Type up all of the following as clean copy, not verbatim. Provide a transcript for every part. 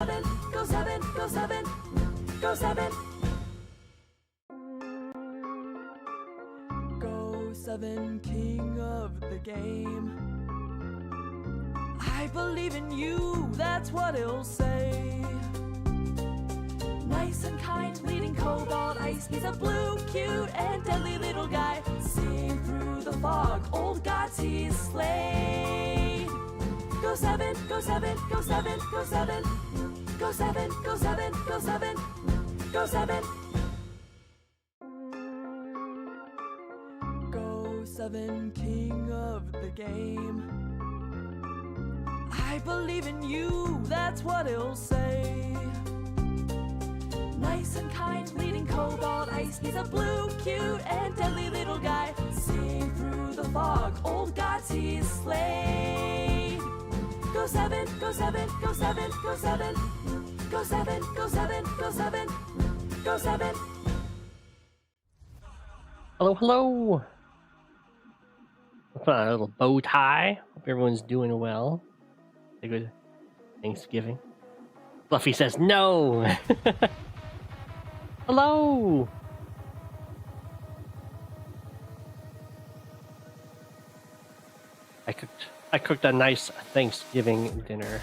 Go7, Go7, Go7. Go7, king of the game. I believe in you, that's what he'll say. Nice and kind, leading cobalt ice. He's a blue, cute, and deadly little guy. Seeing through the fog, old gods he's slayed. Go7, Go7, Go7, Go7. Go7, Go7, Go7, Go7. Go7, king of the game. I believe in you, that's what he'll say. Nice and kind, leading cobalt ice. He's a blue, cute, and deadly little guy. Seeing through the fog, old gods he's slayed. Go7, Go7, Go7, Go7. Go7, Go7, Go7, Go7. Hello, hello. Put on a little bow tie. Hope everyone's doing well. A good Thanksgiving. Fluffy says no. Hello. I cooked a nice Thanksgiving dinner.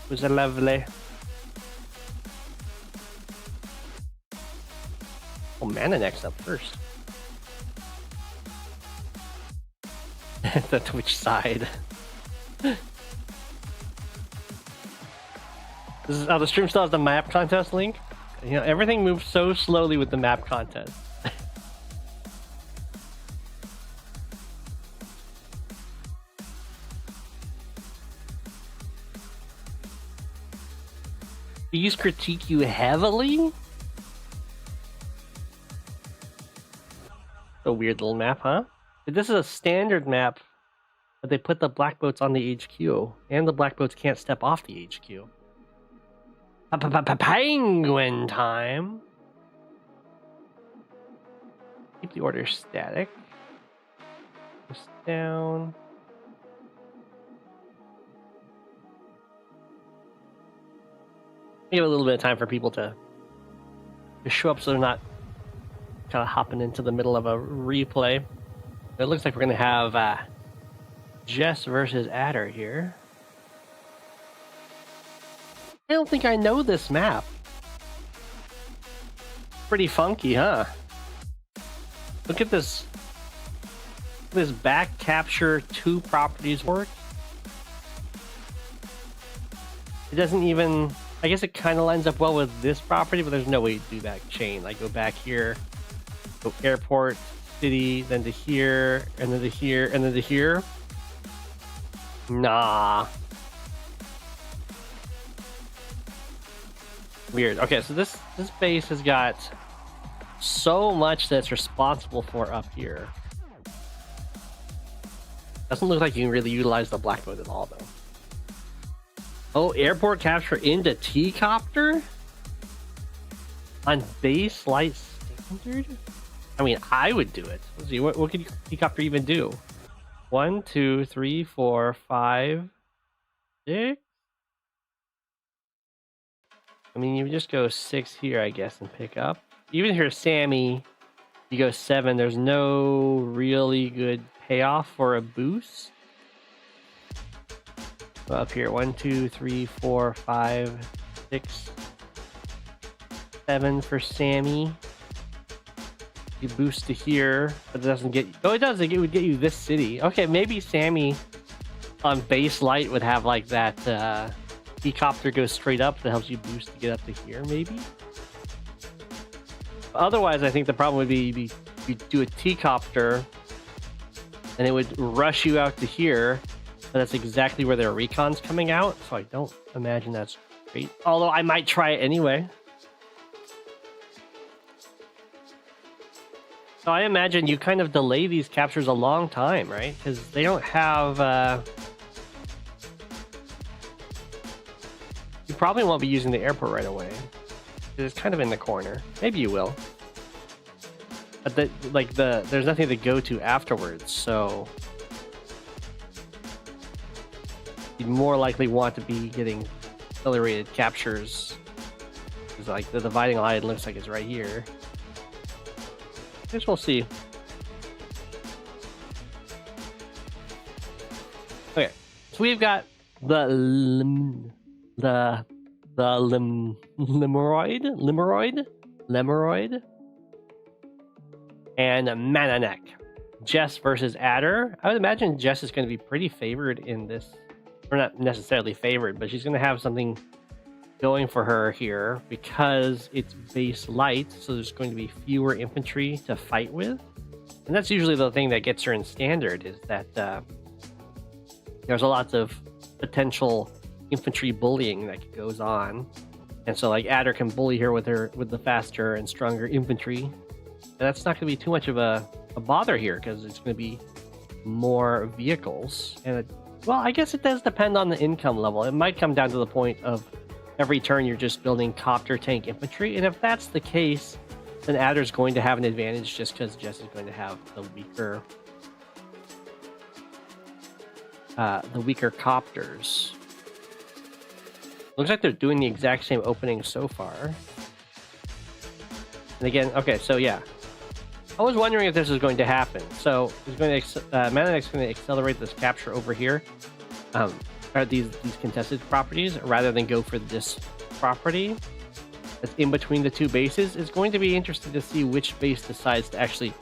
It was lovely. Oh, ManaNek's up first. The Twitch side. This is the stream still has the map contest link. You know, everything moves so slowly with the map contest. These critique you heavily? A weird little map, huh? This is a standard map, but they put the black boats on the HQ, and the black boats can't step off the HQ. Penguin time! Keep the order static. This down. Give a little bit of time for people to show up so they're not kind of hopping into the middle of a replay. It looks like we're going to have Jess versus Adder here. I don't think I know this map. Pretty funky, huh? Look at this. This back capture 2 properties work. It doesn't even... I guess it kind of lines up well with this property, but there's no way to do that chain. Like go back here, go airport, city, then to here, and then to here, and then to here. Nah. Weird. Okay, so this base has got so much that's responsible for up here. Doesn't look like you can really utilize the black boat at all, though. Oh, airport capture into T-copter? On base light standard? I mean, I would do it. Let's see, what could T-copter even do? 1, 2, 3, 4, 5, 6? I mean, you just go 6 here, I guess, and pick up. Even here, Sammy, you go 7. There's no really good payoff for a boost. Go up here, 1, 2, 3, 4, 5, 6, 7 for Sammy. You boost to here, but it doesn't get. Oh, it does. It would get you this city. Okay, maybe Sammy on base light would have like that. Helicopter goes straight up that helps you boost to get up to here, maybe. Otherwise, I think the problem would be you do a T-copter, and it would rush you out to here. But that's exactly where their recon's coming out, so I don't imagine that's great. Although I might try it anyway. So I imagine you kind of delay these captures a long time, right? Because they don't have... You probably won't be using the airport right away. It's kind of in the corner. Maybe you will. But there's nothing to go to afterwards, so... you'd more likely want to be getting accelerated captures. Because like the dividing line looks like it's right here. I guess we'll see. Okay, so we've got the Lemuroid, and ManaNek. Jess versus Adder. I would imagine Jess is going to be pretty favored in this, or not necessarily favored, but she's going to have something going for her here because it's base light, so there's going to be fewer infantry to fight with, and that's usually the thing that gets her in standard, is that there's a lot of potential infantry bullying that goes on, and so like Adder can bully her with the faster and stronger infantry, and that's not going to be too much of a bother here because it's going to be more vehicles. And well, I guess it does depend on the income level. It might come down to the point of every turn you're just building copter tank infantry, and if that's the case, then Adder's going to have an advantage just because Jess is going to have the weaker copters. Looks like they're doing the exact same opening so far. And again, okay, so yeah, I was wondering if this was going to happen. So he's going to ManaNek's going to accelerate this capture over here, or these contested properties, rather than go for this property that's in between the two bases. It's going to be interesting to see which base decides to actually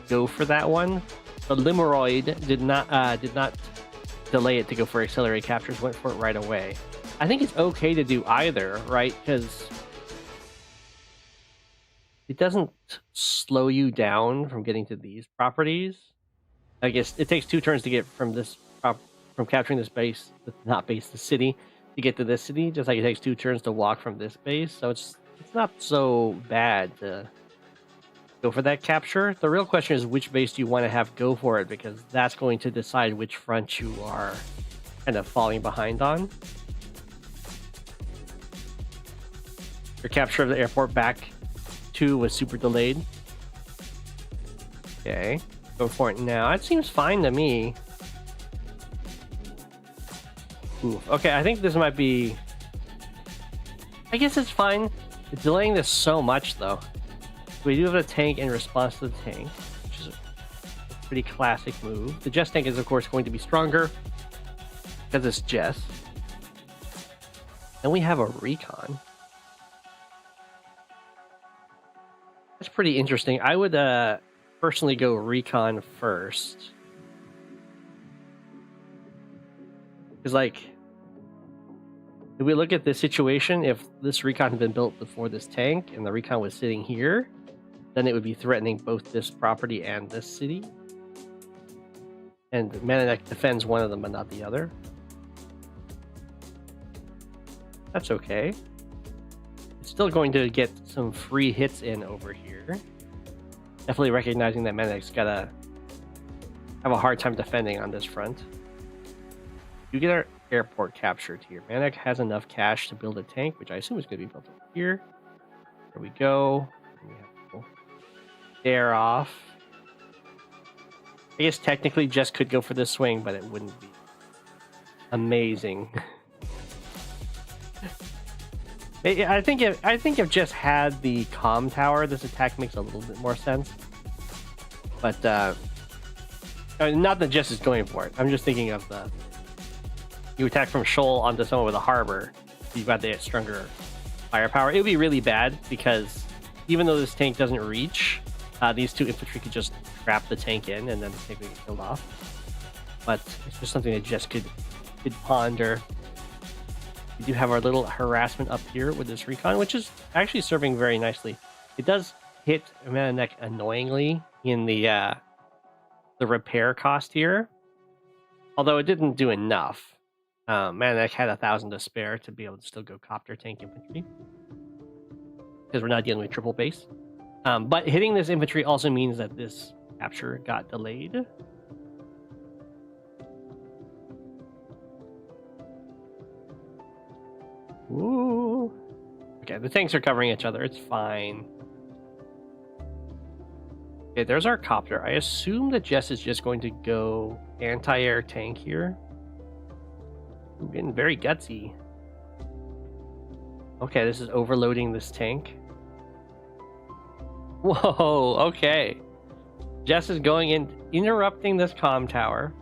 go for that one. The Lemuroid did not delay it to go for accelerated captures, went for it right away. I think it's okay to do either, right? Because it doesn't slow you down from getting to these properties. I guess it takes 2 turns to get from this from capturing this base, not base, the city, to get to this city, just like it takes 2 turns to walk from this base. So it's not so bad to go for that capture. The real question is which base do you want to have go for it, because that's going to decide which front you are kind of falling behind on. Your capture of the airport back 2 was super delayed. Okay, go for it now. That seems fine to me. Oof. Okay, I think this might be... I guess it's fine. It's delaying this so much, though. We do have a tank in response to the tank, which is a pretty classic move. The Jess tank is, of course, going to be stronger because it's Jess. Then we have a recon. That's pretty interesting. I would personally go recon first. Because, like, if we look at this situation, if this recon had been built before this tank and the recon was sitting here, then it would be threatening both this property and this city. And ManaNek defends one of them but not the other. That's okay. It's still going to get some free hits in over here. Definitely recognizing that ManaNek's gotta have a hard time defending on this front. You get our airport captured here. ManaNek has enough cash to build a tank, which I assume is going to be built over here. There we go. We have to air off. I guess technically Jess could go for this swing, but it wouldn't be amazing. I think if Jess had the comm tower, this attack makes a little bit more sense. But not that Jess is going for it. I'm just thinking of the... You attack from shoal onto someone with a harbor, you've got the stronger firepower. It would be really bad because even though this tank doesn't reach, these 2 infantry could just trap the tank in and then the tank would get killed off. But it's just something that Jess could ponder. We do have our little harassment up here with this recon, which is actually serving very nicely. It does hit ManaNek annoyingly in the repair cost here, although it didn't do enough. ManaNek had 1,000 to spare to be able to still go copter tank infantry because we're not dealing with triple base. But hitting this infantry also means that this capture got delayed. Ooh. Okay, the tanks are covering each other. It's fine. Okay, there's our copter. I assume that Jess is just going to go anti-air tank here. Getting very gutsy. Okay, this is overloading this tank. Whoa, okay. Jess is going in, interrupting this comm tower.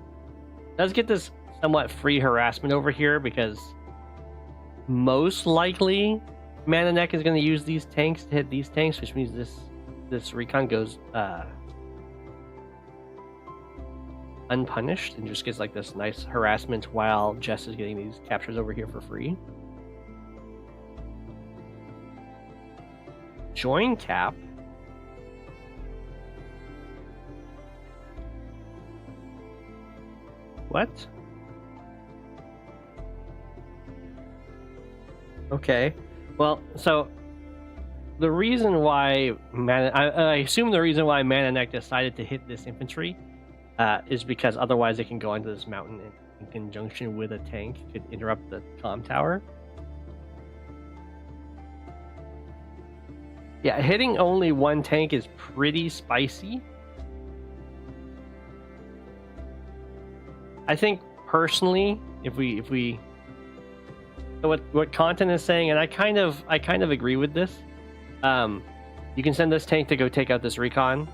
Does get this somewhat free harassment over here because most likely ManaNek is going to use these tanks to hit these tanks, which means this recon goes unpunished and just gets like this nice harassment while Jess is getting these captures over here for free. Join cap. What? Okay. Well, so the reason why I assume the reason why ManaNek decided to hit this infantry is because otherwise it can go into this mountain in conjunction with a tank, could interrupt the comm tower. Yeah, hitting only one tank is pretty spicy. I think personally, if we so what content is saying, and I kind of agree with this. You can send this tank to go take out this recon,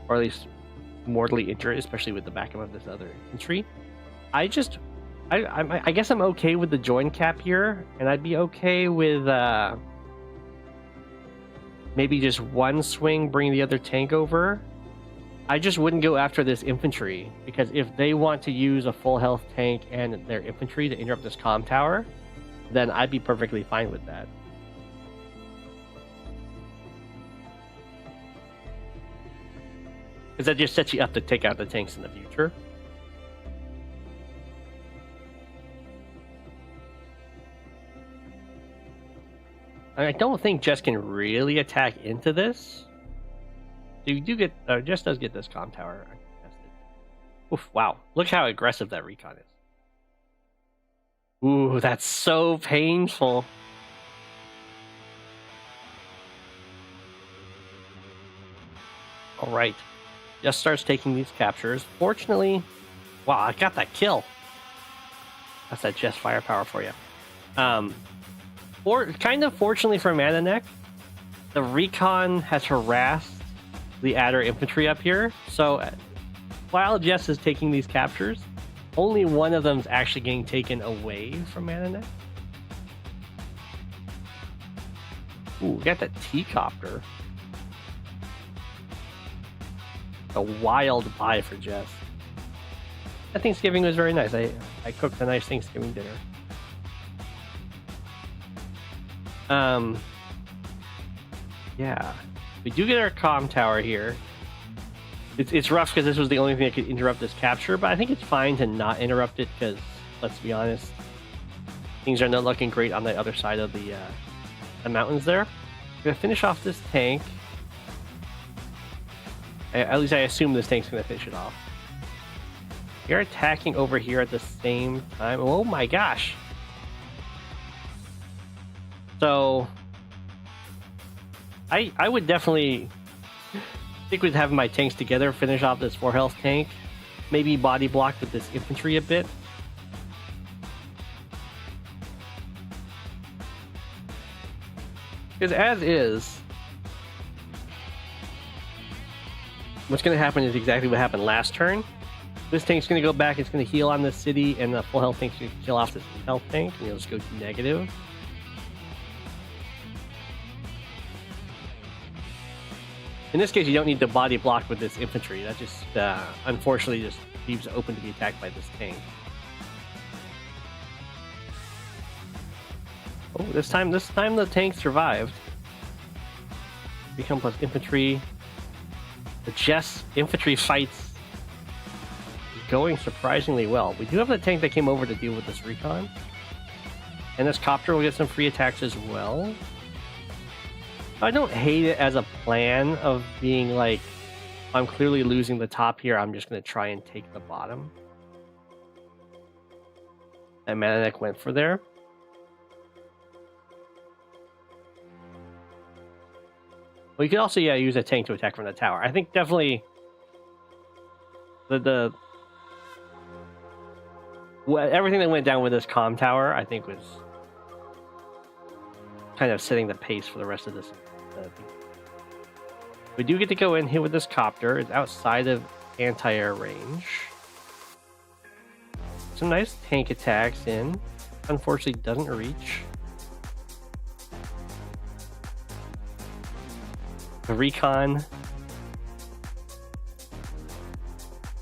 or at least mortally injure it, especially with the backup of this other infantry. I guess I'm okay with the join cap here, and I'd be okay with maybe just one swing, bring the other tank over. I just wouldn't go after this infantry, because if they want to use a full health tank and their infantry to interrupt this comm tower, then I'd be perfectly fine with that. Because that just sets you up to take out the tanks in the future. I don't think Jess can really attack into this. So you do get, Jess does get this comm tower contested. Oof, wow. Look how aggressive that recon is. Ooh, that's so painful. Alright. Jess starts taking these captures. Fortunately, wow, I got that kill. That's that Jess firepower for you. Or kind of fortunately for ManaNek, the recon has harassed the adder infantry up here. So while Jess is taking these captures, only one of them is actually getting taken away from ManaNek. Ooh, we got that T-copter. A wild buy for Jess. That Thanksgiving was very nice. I cooked a nice Thanksgiving dinner. Yeah. We do get our comm tower here. It's rough because this was the only thing that could interrupt this capture, but I think it's fine to not interrupt it because, let's be honest, things are not looking great on the other side of the mountains there. We're going to finish off this tank. At least I assume this tank's going to finish it off. You're attacking over here at the same time. Oh my gosh. So I would definitely stick with having my tanks together, finish off this 4 health tank, maybe body block with this infantry a bit. Because as is, what's going to happen is exactly what happened last turn. This tank's going to go back, it's going to heal on this city, and the full health tank's going to kill off this health tank, and you'll just go to negative. In this case, you don't need to body block with this infantry. That just, unfortunately, just leaves it open to be attacked by this tank. Oh, this time the tank survived. Become plus infantry. The Jess infantry fights going surprisingly well. We do have the tank that came over to deal with this recon. And this copter will get some free attacks as well. I don't hate it as a plan of being like, I'm clearly losing the top here, I'm just going to try and take the bottom. And ManaNek went for there. Well, you could also, yeah, use a tank to attack from the tower. I think definitely the everything that went down with this comm tower, I think, was kind of setting the pace for the rest of this. We do get to go in here with this copter. It's outside of anti-air range. Some nice tank attacks in. Unfortunately, doesn't reach. The recon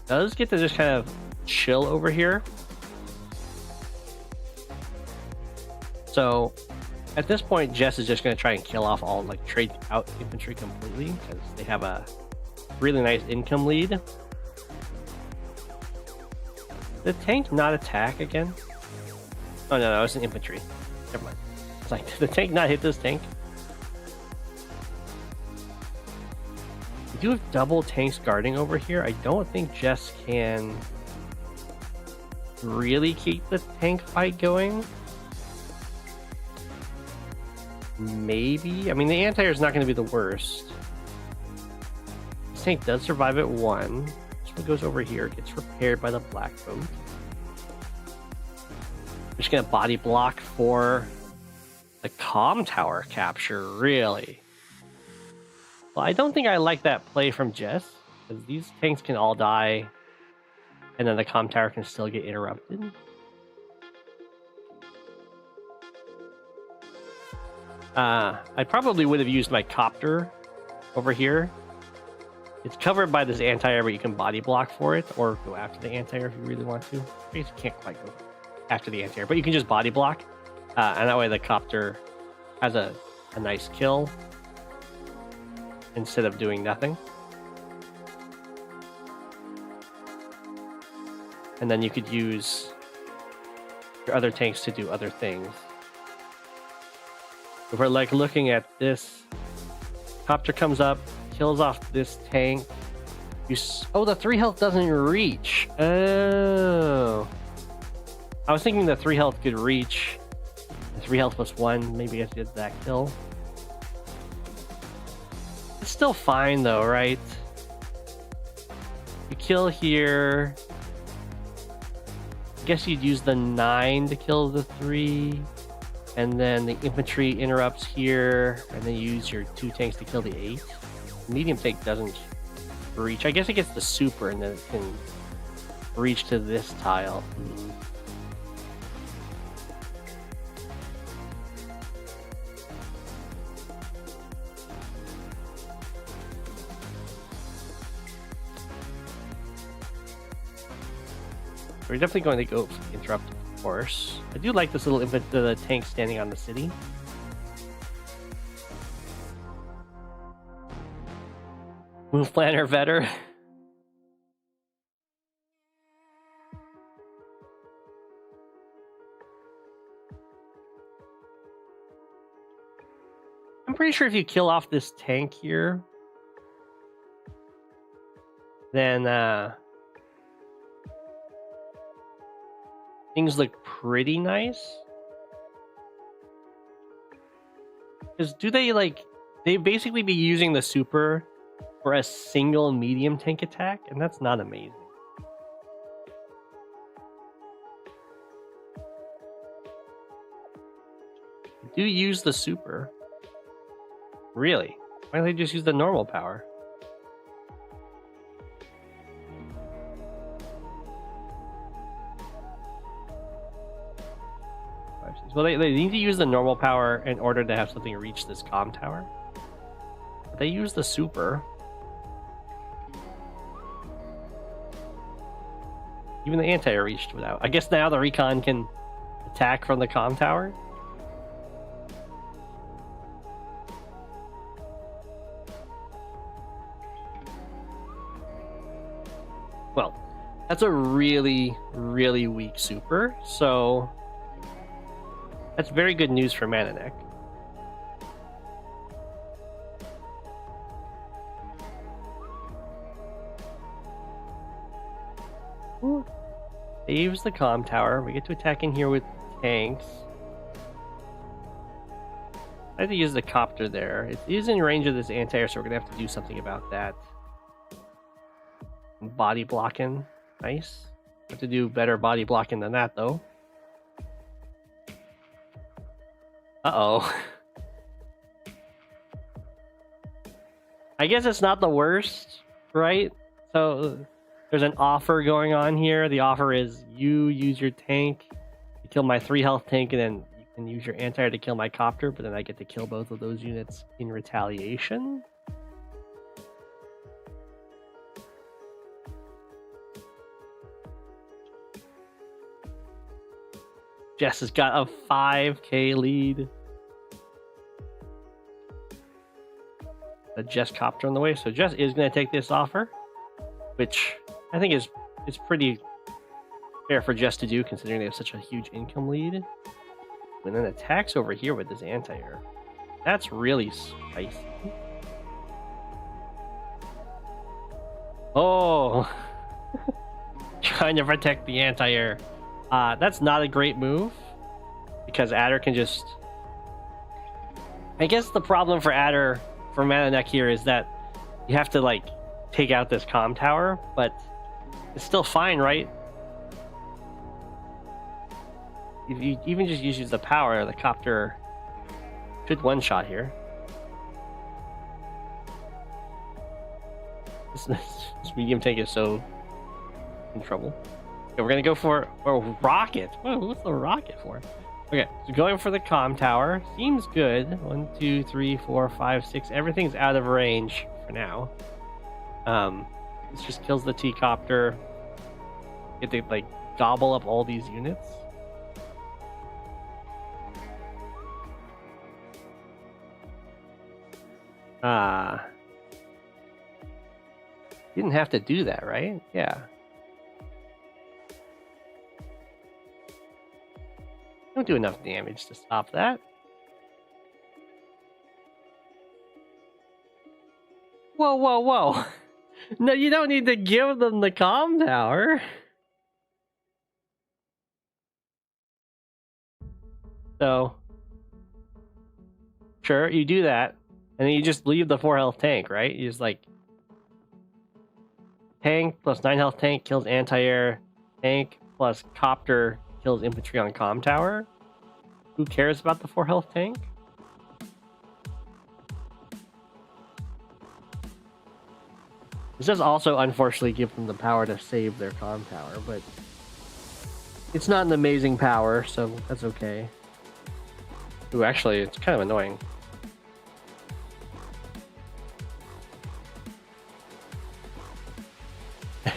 does get to just kind of chill over here. So at this point, Jess is just going to try and kill off all, like, trade out infantry completely because they have a really nice income lead. Did the tank not attack again? Oh no, it's an infantry. Never mind. It's like, did the tank not hit this tank? We do have double tanks guarding over here. I don't think Jess can really keep the tank fight going. Maybe. I mean, the anti-air is not going to be the worst. This tank does survive at 1. This one goes over here, gets repaired by the black boat. Just going to body block for the comm tower capture, really. Well, I don't think I like that play from Jess, because these tanks can all die, and then the comm tower can still get interrupted. I probably would have used my copter over here. It's covered by this anti-air, but you can body block for it, or go after the anti-air if you really want to. I guess you can't quite go after the anti-air, but you can just body block, and that way the copter has a nice kill instead of doing nothing. And then you could use your other tanks to do other things. If we're like looking at this, copter comes up, kills off this tank. Oh, the 3 health doesn't reach. Oh, I was thinking the 3 health could reach. The 3 health plus 1, maybe I did that kill. It's still fine though, right? You kill here. I guess you'd use the 9 to kill the 3. And then the infantry interrupts here, and then you use your 2 tanks to kill the 8. The medium tank doesn't reach. I guess it gets the super, and then it can reach to this tile. We're definitely going to go interrupt, of course. I do like this little the tank standing on the city. Move planner better. I'm pretty sure if you kill off this tank here, then things look pretty nice. Because do they like, they basically be using the super for a single medium tank attack, and that's not amazing. Do use the super. Really? Why don't they just use the normal power? Well, they need to use the normal power in order to have something reach this comm tower. But they use the super. Even the anti-air reached without. I guess now the recon can attack from the comm tower. Well, that's a really, really weak super, so that's very good news for ManaNek. Saves the comm tower. We get to attack in here with tanks. I have to use the copter there. It is in range of this anti-air, so we're gonna have to do something about that. Body blocking. Nice. Have to do better body blocking than that, though. Uh-oh. I guess it's not the worst, right? So there's an offer going on here. The offer is you use your tank to kill my 3 health tank, and then you can use your anti-air to kill my copter, but then I get to kill both of those units in retaliation. Jess has got a 5k lead. A Jess copter on the way, so Jess is going to take this offer, which I think is pretty fair for Jess to do, considering they have such a huge income lead. And then attacks over here with this anti-air. That's really spicy. Oh, trying to protect the anti-air. That's not a great move, because Adder can just... I guess the problem for Adder, for ManaNek here, is that you have to, like, take out this comm tower, but it's still fine, right? If you even just use the power, the copter should one-shot here. This medium tank is so in trouble. Okay, we're gonna go for a rocket. Whoa, what's the rocket for? Okay, so going for the comm tower seems good. 1, 2, 3, 4, 5, 6. Everything's out of range for now. This just kills the T-copter. Get to like gobble up all these units. Didn't have to do that, right? Yeah. Don't do enough damage to stop that. Whoa, whoa, whoa. No, you don't need to give them the comm tower. So, sure, you do that, and then you just leave the 4 health tank, right? You just like tank plus 9 health tank kills anti-air, tank plus copter kills infantry on comm tower. Who cares about the 4 health tank? This does also unfortunately give them the power to save their comm tower, but it's not an amazing power, so that's okay. Ooh, actually, it's kind of annoying.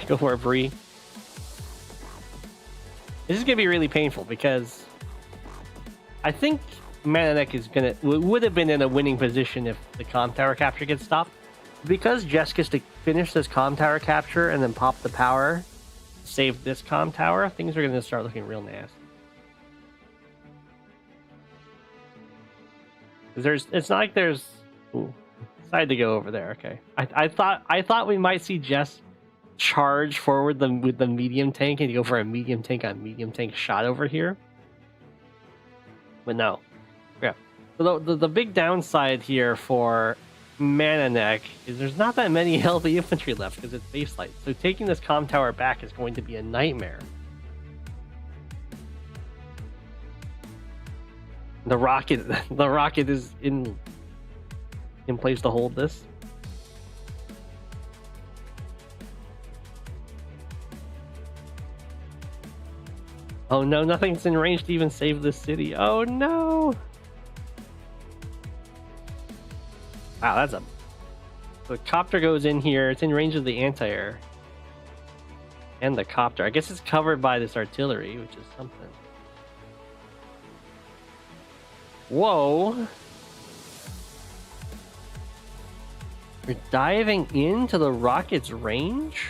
Go for it, Bree. This is gonna be really painful because I think ManaNek is would have been in a winning position if the comm tower capture gets stopped. Because Jess gets to finish this comm tower capture and then pop the power, save this comm tower, things are gonna start looking real nasty. It's not like there's. Ooh, decided to go over there. Okay, I thought we might see Jess charge forward with the medium tank and go for a medium tank on medium tank shot over here, but no. Yeah. So the big downside here for ManaNek is there's not that many healthy infantry left because it's base light. So taking this comm tower back is going to be a nightmare. The rocket is in place to hold this. Oh no, nothing's in range to even save this city. Oh no! Wow, that's a... The copter goes in here. It's in range of the anti-air. And the copter. I guess it's covered by this artillery, which is something. Whoa! You're diving into the rocket's range?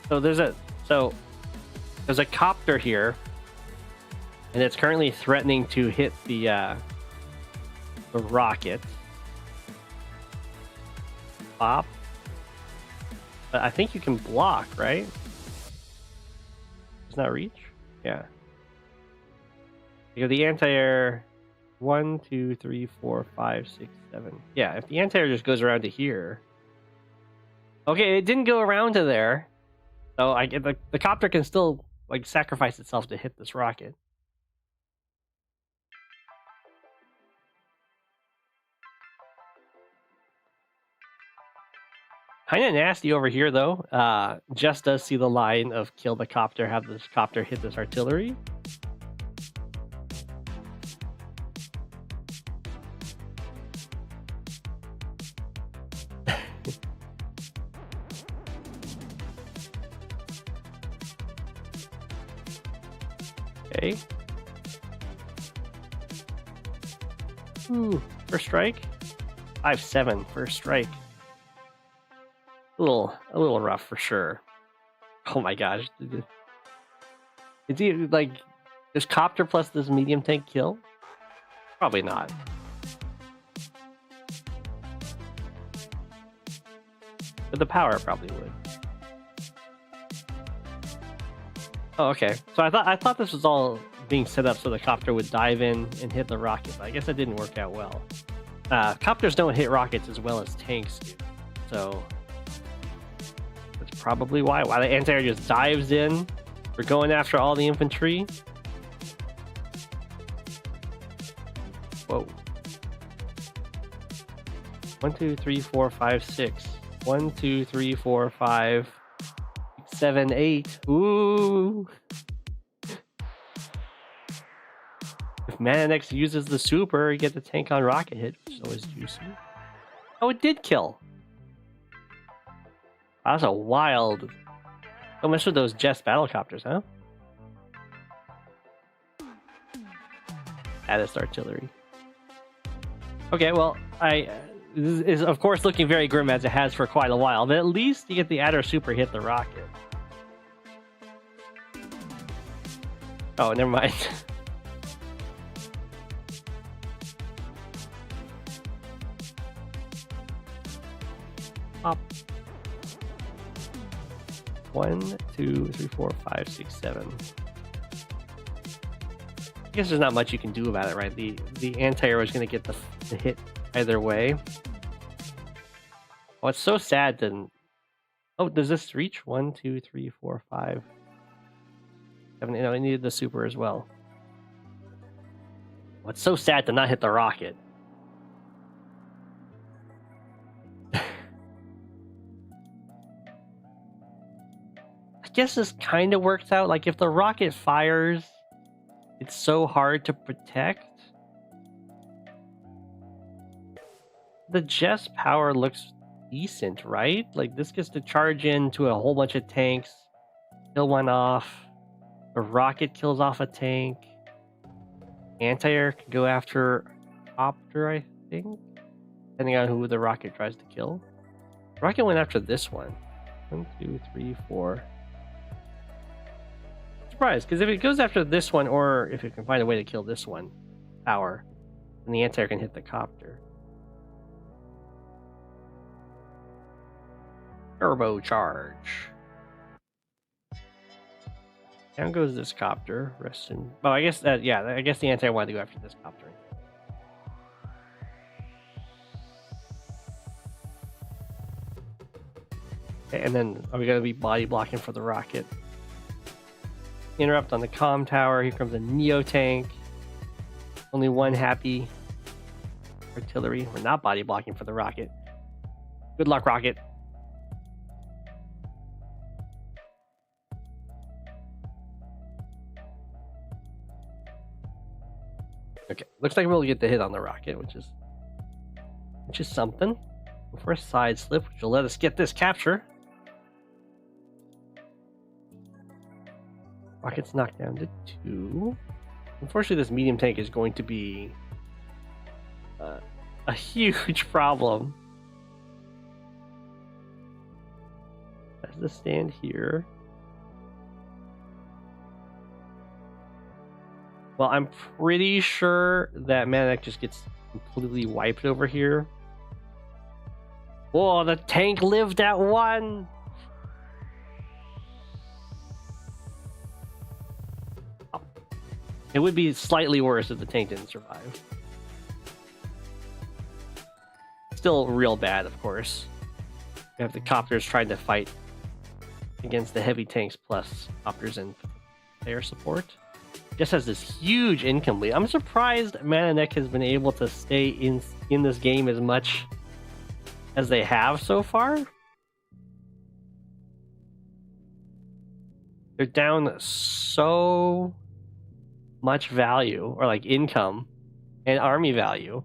So there's a copter here, and it's currently threatening to hit the rocket. Pop. But I think you can block, right? Does not reach? Yeah. You have the anti-air 1, 2, 3, 4, 5, 6, 7. Yeah, if the anti-air just goes around to here. Okay, it didn't go around to there. So the copter can still like sacrifice itself to hit this rocket. Kind of nasty over here, though. Jess does see the line of kill the copter, have this copter hit this artillery. Okay. Ooh, first strike. 5-7 first strike. A little rough for sure. Oh my gosh. Is he like, does copter plus this medium tank kill? Probably not. But the power probably would. Oh, okay. So I thought this was all being set up so the copter would dive in and hit the rocket, but I guess that didn't work out well. Copters don't hit rockets as well as tanks do. So that's probably why the anti-air just dives in. We're going after all the infantry. Whoa. 1, 2, 3, 4, 5, 6. 1, 2, 3, 4, 5, 6, 7, 8. Ooh. If ManaNek uses the super, you get the tank on rocket hit, which is always juicy. Oh, it did kill. That was a wild. Don't mess with those Jess battlecopters, huh? Addis artillery. Okay, well, this is of course looking very grim as it has for quite a while, but at least you get the Adder super hit the rocket. Oh, never mind. Pop. 1, 2, 3, 4, 5, 6, 7. I guess there's not much you can do about it, right? The anti-air is going to get the hit either way. Oh, it's so sad to... Oh, does this reach? 1, 2, 3, 4, 5, 7. You know, it needed the super as well. Oh, it's so sad to not hit the rocket. I guess this kind of works out. Like, if the rocket fires, it's so hard to protect. The Jess power looks decent, right? Like, this gets to charge into a whole bunch of tanks, kill one off. A rocket kills off a tank. Anti-air can go after copter, I think, depending on who the rocket tries to kill. Rocket went after this one. 1, 2, 3, 4. Surprised, because if it goes after this one, or if it can find a way to kill this one, power, then the anti-air can hit the copter. Turbo charge. Down goes this copter. Rest in. Oh, I guess that. Yeah, I guess the anti-air wanted to go after this copter. Okay, and then are we gonna be body blocking for the rocket? Interrupt on the comm tower. Here comes a Neo tank. Only one happy artillery. We're not body blocking for the rocket. Good luck, rocket. Okay, looks like we'll get the hit on the rocket, which is something. For a side slip, which will let us get this capture. Rocket's knocked down to 2. Unfortunately, this medium tank is going to be a huge problem. Has to stand here. Well, I'm pretty sure that ManaNek just gets completely wiped over here. Whoa, the tank lived at 1! It would be slightly worse if the tank didn't survive. still real bad, of course. You have the copters trying to fight against the heavy tanks plus copters and air support. Jess has this huge income lead. I'm surprised ManaNek has been able to stay in this game as much as they have so far. They're down so much value, or like income and army value.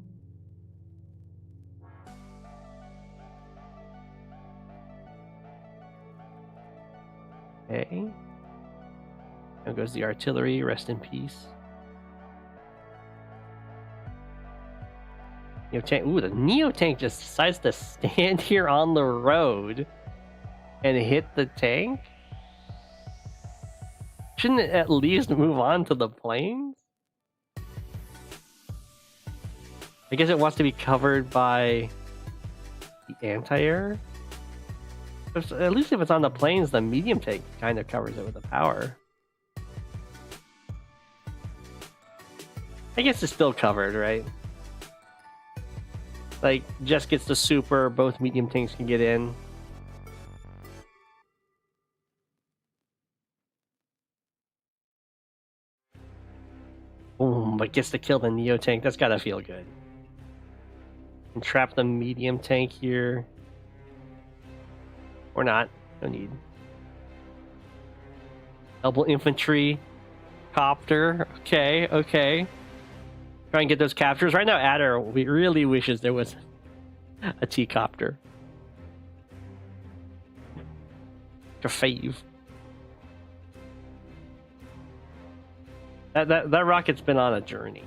Okay. Now goes the artillery, rest in peace. Neo tank. Ooh, the Neo tank just decides to stand here on the road and hit the tank. Shouldn't it at least move on to the planes? I guess it wants to be covered by the anti-air. At least if it's on the planes, the medium tank kind of covers it with the power. I guess it's still covered, right? Like, Jess gets the super, both medium tanks can get in. Boom, but gets to kill the Neo tank. That's gotta feel good. And trap the medium tank here. Or not. No need. Double infantry. Copter. Okay, okay. Try and get those captures. Right now, Adder really wishes there was a T-copter. A fave. That rocket's been on a journey.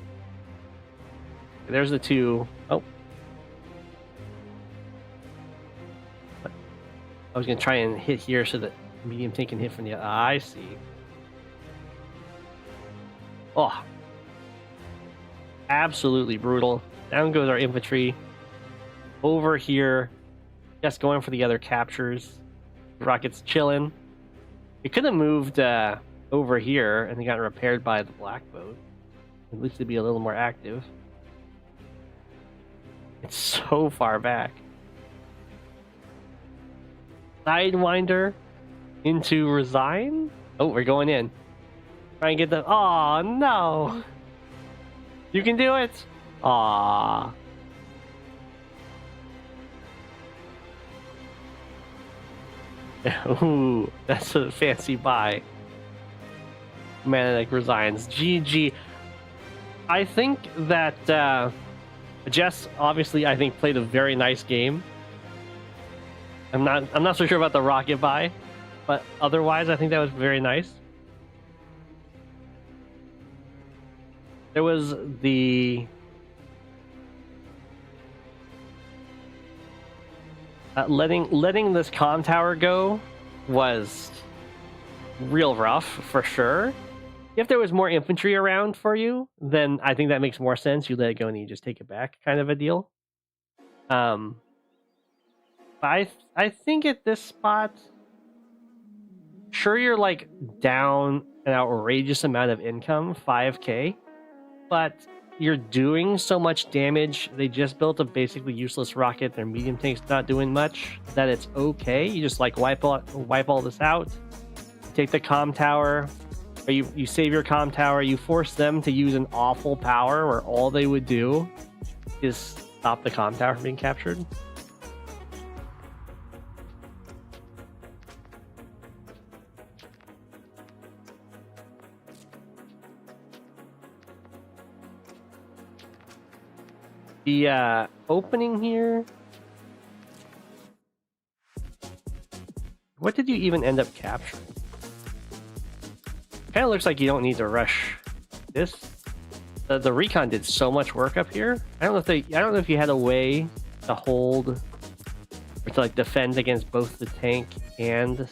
There's the two. Oh. I was going to try and hit here so that medium tank can hit from the... I see. Oh. Absolutely brutal. Down goes our infantry. Over here. Just going for the other captures. The rocket's chilling. It could have moved over here and they got repaired by the black boat. At least to be a little more active. It's so far back. Sidewinder into resign. Oh, we're going in. Try and get the... Oh no! You can do it! Aww. Ooh, that's a fancy buy. ManaNek resigns. GG. I think that Jess obviously I think played a very nice game. I'm not so sure about the rocket buy, but otherwise I think that was very nice. There was the letting this comm tower go was real rough for sure. If there was more infantry around for you, then I think that makes more sense. You let it go and you just take it back, kind of a deal. I think at this spot, sure, you're like down an outrageous amount of income, 5k, but you're doing so much damage. They just built a basically useless rocket. Their medium tank's not doing much. That it's okay. You just like wipe all this out. Take the comm tower, or you save your comm tower. You force them to use an awful power where all they would do is stop the comm tower from being captured. The opening here. What did you even end up capturing? Kind of looks like you don't need to rush this. The recon did so much work up here. I don't know if you had a way to hold or to like defend against both the tank and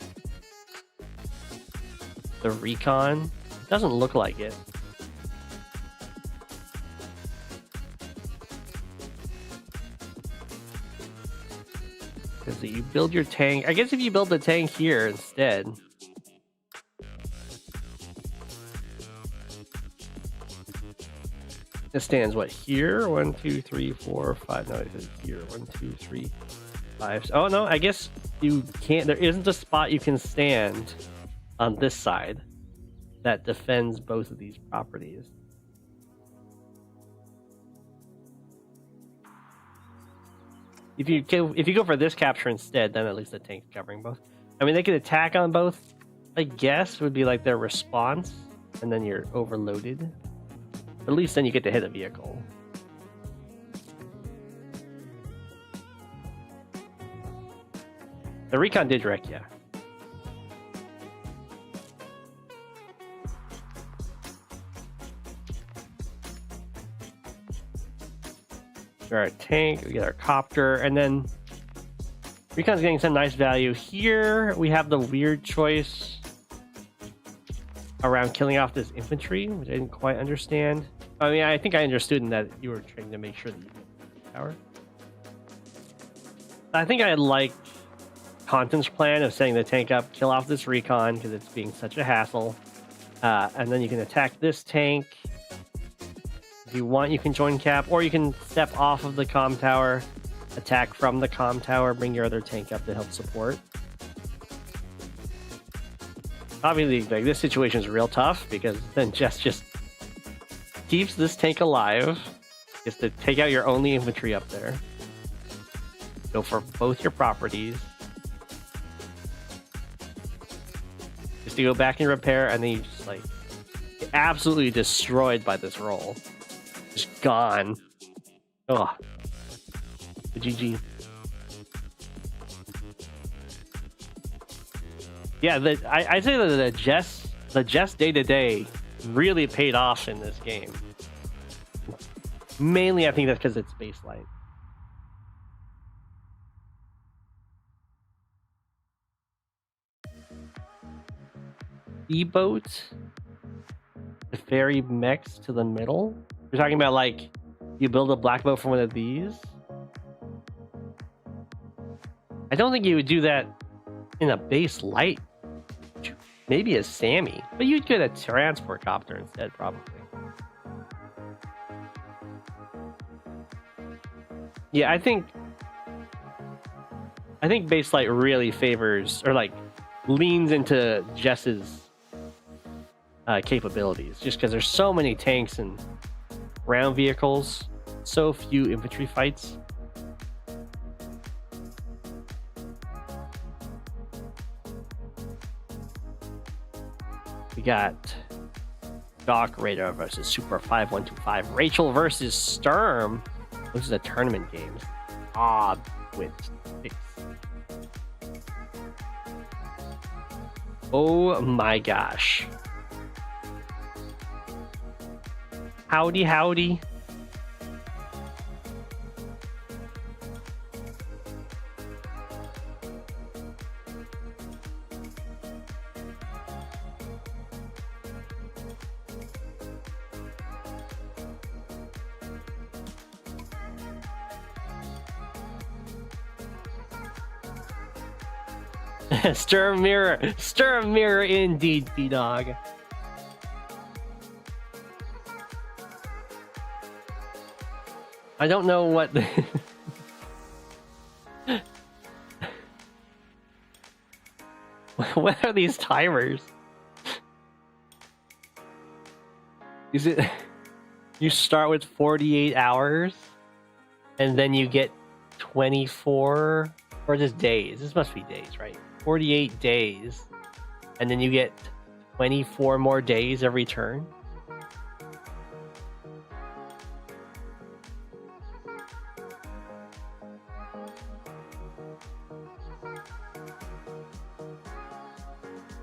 the recon. It doesn't look like it. Because you build your tank. I guess if you build the tank here instead. It stands what here? 1, 2, 3, 4, 5. No, it says here. 1, 2, 3, 5. Oh no, I guess you can't. There isn't a spot you can stand on this side that defends both of these properties. If you go for this capture instead, then at least the tank's covering both. I mean, they could attack on both. I guess would be like their response, and then you're overloaded. At least then you get to hit a vehicle. The recon did wreck, yeah. We're our tank, we get our copter, and then recon's getting some nice value here. We have the weird choice around killing off this infantry, which I didn't quite understand. I mean, I think I understood in that you were trying to make sure that you get the tower. I think I liked Content's plan of setting the tank up, kill off this recon because it's being such a hassle, and then you can attack this tank. If you want, you can join cap, or you can step off of the comm tower, attack from the comm tower, bring your other tank up to help support. Obviously, like, this situation is real tough because then Jess just keeps this tank alive. Is to take out your only infantry up there. Go for both your properties. Just to go back and repair, and then you just like get absolutely destroyed by this roll. Just gone. Oh, GG. Yeah, I'd say that the Jess day-to-day really paid off in this game. Mainly, I think that's because it's base light. E-boat, the ferry mechs to the middle. You're talking about like you build a black boat from one of these. I don't think you would do that in a base light. Maybe a Sammy, but you'd get a transport copter instead, probably. Yeah, I think base light really favors or like leans into Jess's capabilities, just because there's so many tanks and ground vehicles, so few infantry fights. We got Doc Radar versus Super 5125. Rachel versus Sturm. This is a tournament game. Odd with 6. Oh my gosh. Howdy, howdy. Sturm mirror indeed, B-Dog. I don't know what the what are these timers? Is it you start with 48 hours and then you get 24, or just days? This must be days, right? 48 days, and then you get 24 more days every turn.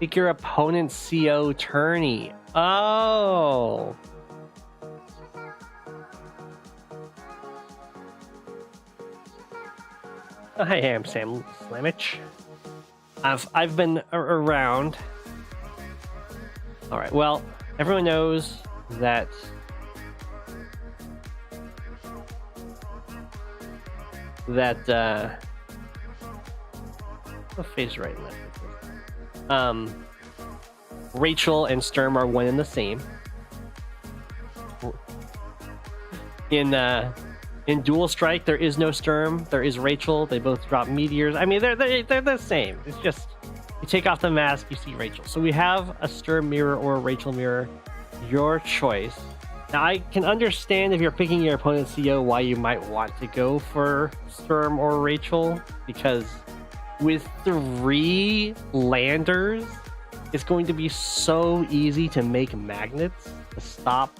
Pick your opponent's CO tourney. Oh. Oh, hey, HamSlammich. I've been around. All right. Well, everyone knows that what face right and left. Rachel and Sturm are one and the same. In Dual Strike, there is no Sturm. There is Rachel. They both drop meteors. I mean, they're the same. It's just you take off the mask, you see Rachel. So we have a Sturm mirror or a Rachel mirror. Your choice. Now, I can understand if you're picking your opponent's CO why you might want to go for Sturm or Rachel, because with 3 landers, it's going to be so easy to make magnets to stop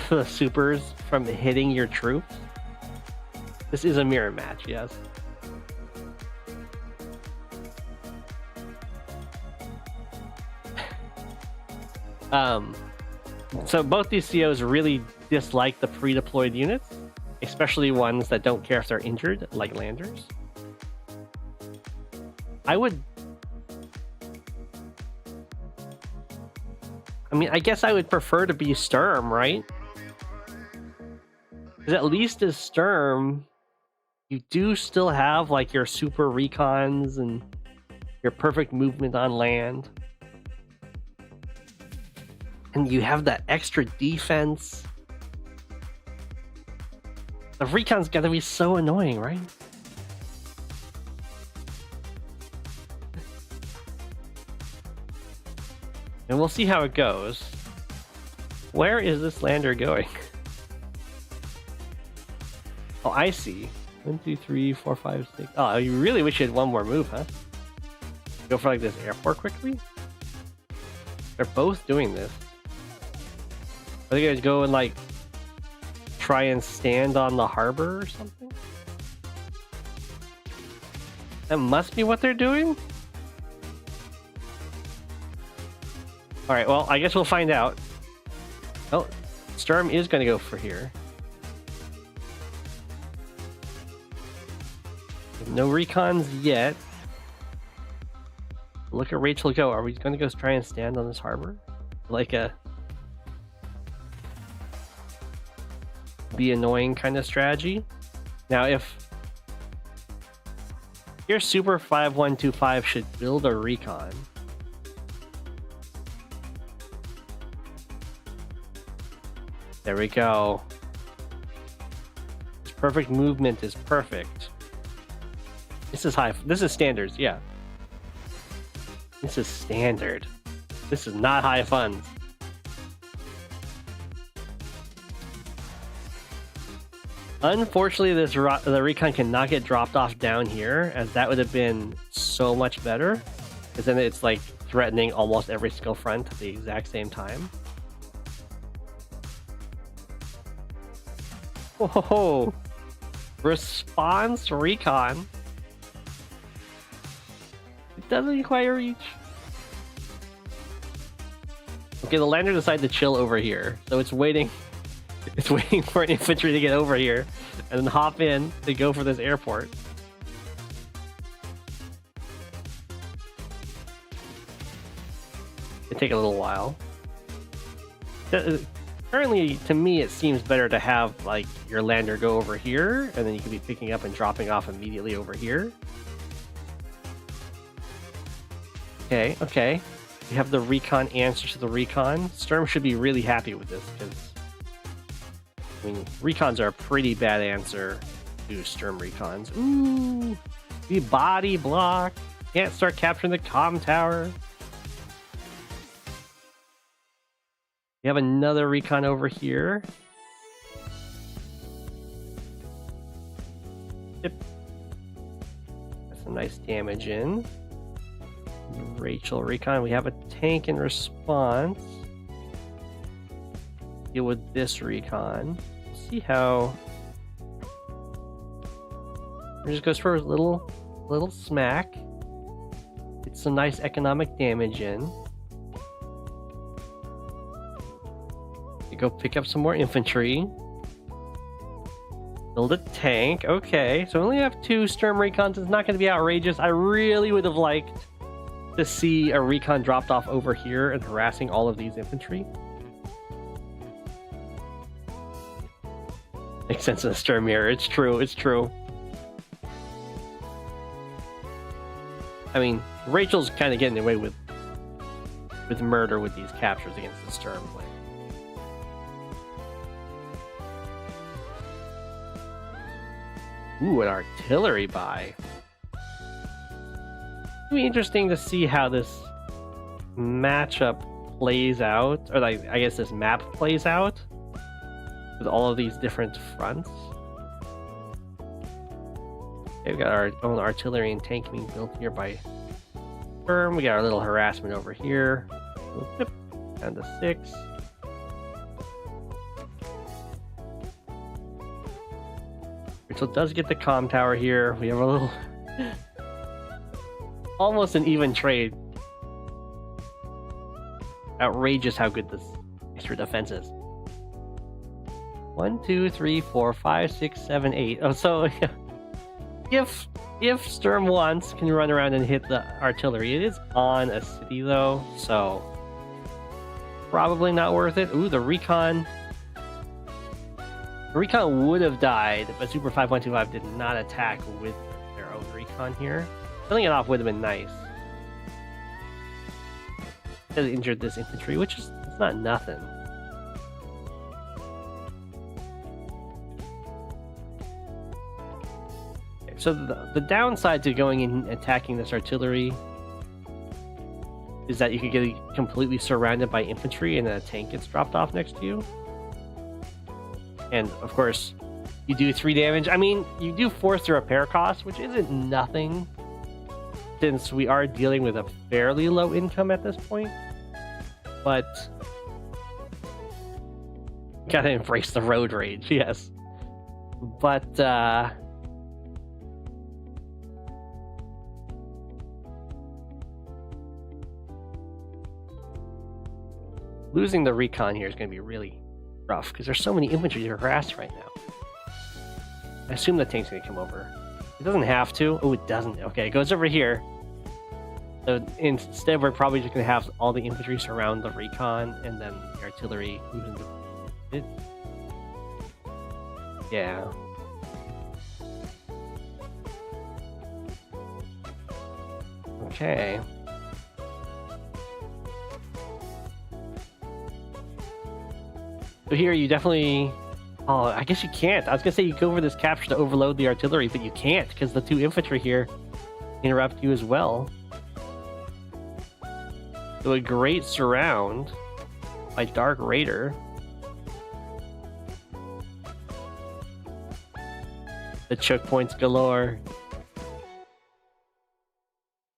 the supers from hitting your troops. This is a mirror match, yes. So both these COs really dislike the pre-deployed units, especially ones that don't care if they're injured, like landers. I guess I would prefer to be Sturm, right? Because at least as Sturm, you do still have like your super recons and your perfect movement on land. And you have that extra defense. The recon's gotta be so annoying, right? And we'll see how it goes. Where is this lander going? Oh, I see. 1, 2, 3, 4, 5, 6. Oh, you really wish you had one more move, huh? Go for like this airport quickly? They're both doing this. Are they gonna go and like try and stand on the harbor or something? That must be what they're doing? Alright, well, I guess we'll find out. Oh, Sturm is gonna go for here. No recons yet. Look at Rachel go. Are we gonna go try and stand on this harbor? Like a be annoying kind of strategy. Now, if your Super 5125 should build a recon. There we go. This perfect movement is perfect. This is high. This is standards, yeah. This is standard. This is not high funds. Unfortunately, the recon cannot get dropped off down here, as that would have been so much better. Because then it's like threatening almost every skill front at the exact same time. Whoa! Response recon. It doesn't quite reach. Okay, the lander decided to chill over here, so it's waiting. It's waiting for an infantry to get over here and then hop in to go for this airport. It'll take a little while. Currently, to me, it seems better to have like your lander go over here, and then you can be picking up and dropping off immediately over here. Okay, okay. We have the recon answer to the recon. Sturm should be really happy with this, because I mean, recons are a pretty bad answer to Sturm recons. Ooh, we body block. Can't start capturing the comm tower. We have another recon over here. Yep. That's some nice damage in. Rachel recon. We have a tank in response. Deal with this recon. See how it just goes for a little smack. Get some nice economic damage in. You go pick up some more infantry. Build a tank. Okay, so we only have 2 Sturm recons. It's not going to be outrageous. I really would have liked to see a recon dropped off over here and harassing all of these infantry. Makes sense in the Sturm mirror. It's true. It's true. I mean, Rachel's kind of getting away with murder with these captures against the Sturm. Ooh, an artillery buy. It'll be interesting to see how this matchup plays out, or like I guess this map plays out with all of these different fronts. Okay, we've got our own artillery and tank being built here by Sturm. We got our little harassment over here. Down to 6. Rachel does get the comm tower here. We have a little almost an even trade. Outrageous how good this extra defense is. 1, 2, 3, 4, 5, 6, 7, 8. Oh, so if Sturm wants, can run around and hit the artillery. It is on a city though, so probably not worth it. Ooh, the recon. The recon would have died, but Super 5125 did not attack with their own recon here. Killing it off would have been nice. It injured this infantry, which is it's not nothing. Okay, so the downside to going in and attacking this artillery is that you could get completely surrounded by infantry and then a tank gets dropped off next to you. And of course, you do 3 damage. I mean, you do force the repair cost, which isn't nothing, since we are dealing with a fairly low income at this point. But gotta embrace the road rage, yes. But losing the recon here is gonna be really rough because there's so many infantry to harass right now. I assume the tank's gonna come over. It doesn't have to. Oh, it doesn't. Okay, it goes over here. So instead, we're probably just gonna have all the infantry surround the recon, and then the artillery moves into it. Yeah. Okay. So here you definitely... Oh, I guess you can't. I was gonna say you go for this capture to overload the artillery, but you can't because the 2 infantry here interrupt you as well. So a great surround by Dark Raider. The choke points galore.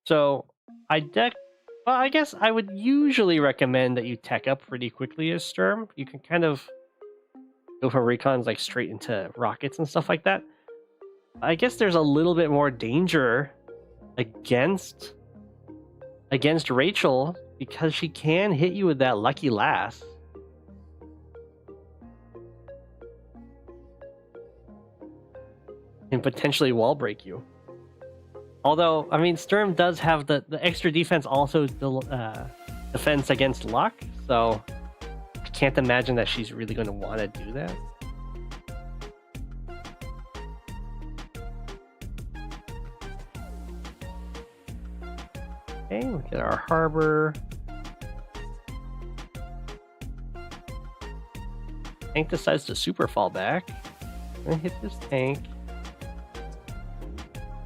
So well, I guess I would usually recommend that you tech up pretty quickly as Sturm. You can kind of go from recons like straight into rockets and stuff like that. I guess there's a little bit more danger against Rachel because she can hit you with that lucky lass. And potentially wall break you. Although, I mean, Sturm does have the extra defense also defense against luck, so I can't imagine that she's really going to want to do that. Okay, look at our harbor. Tank decides to super fall back. I'm gonna hit this tank.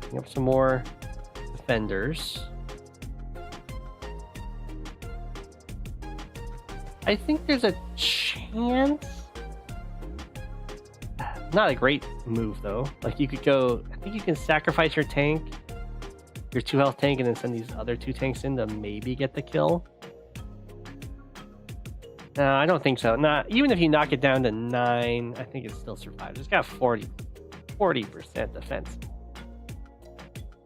Bring up some more defenders. I think there's a chance. Not a great move though. Like you could go, I think you can sacrifice your tank, your 2 health tank, and then send these other 2 tanks in to maybe get the kill. No, I don't think so. Not even if you knock it down to 9, I think it still survives. It's got 40% defense.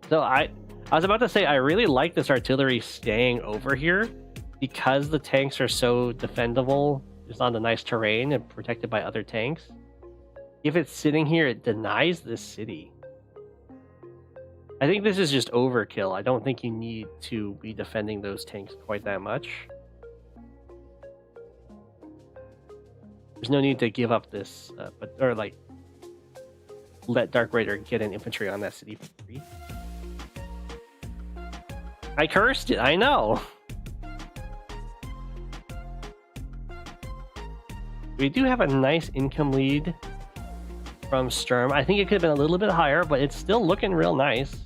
So I was about to say I really like this artillery staying over here because the tanks are so defendable just on the nice terrain and protected by other tanks. If it's sitting here, it denies this city. I think this is just overkill. I don't think you need to be defending those tanks quite that much. There's no need to give up this, or like let Dark Raider get an infantry on that city for free. I cursed it, I know. We do have a nice income lead from Sturm. I think it could have been a little bit higher, but it's still looking real nice.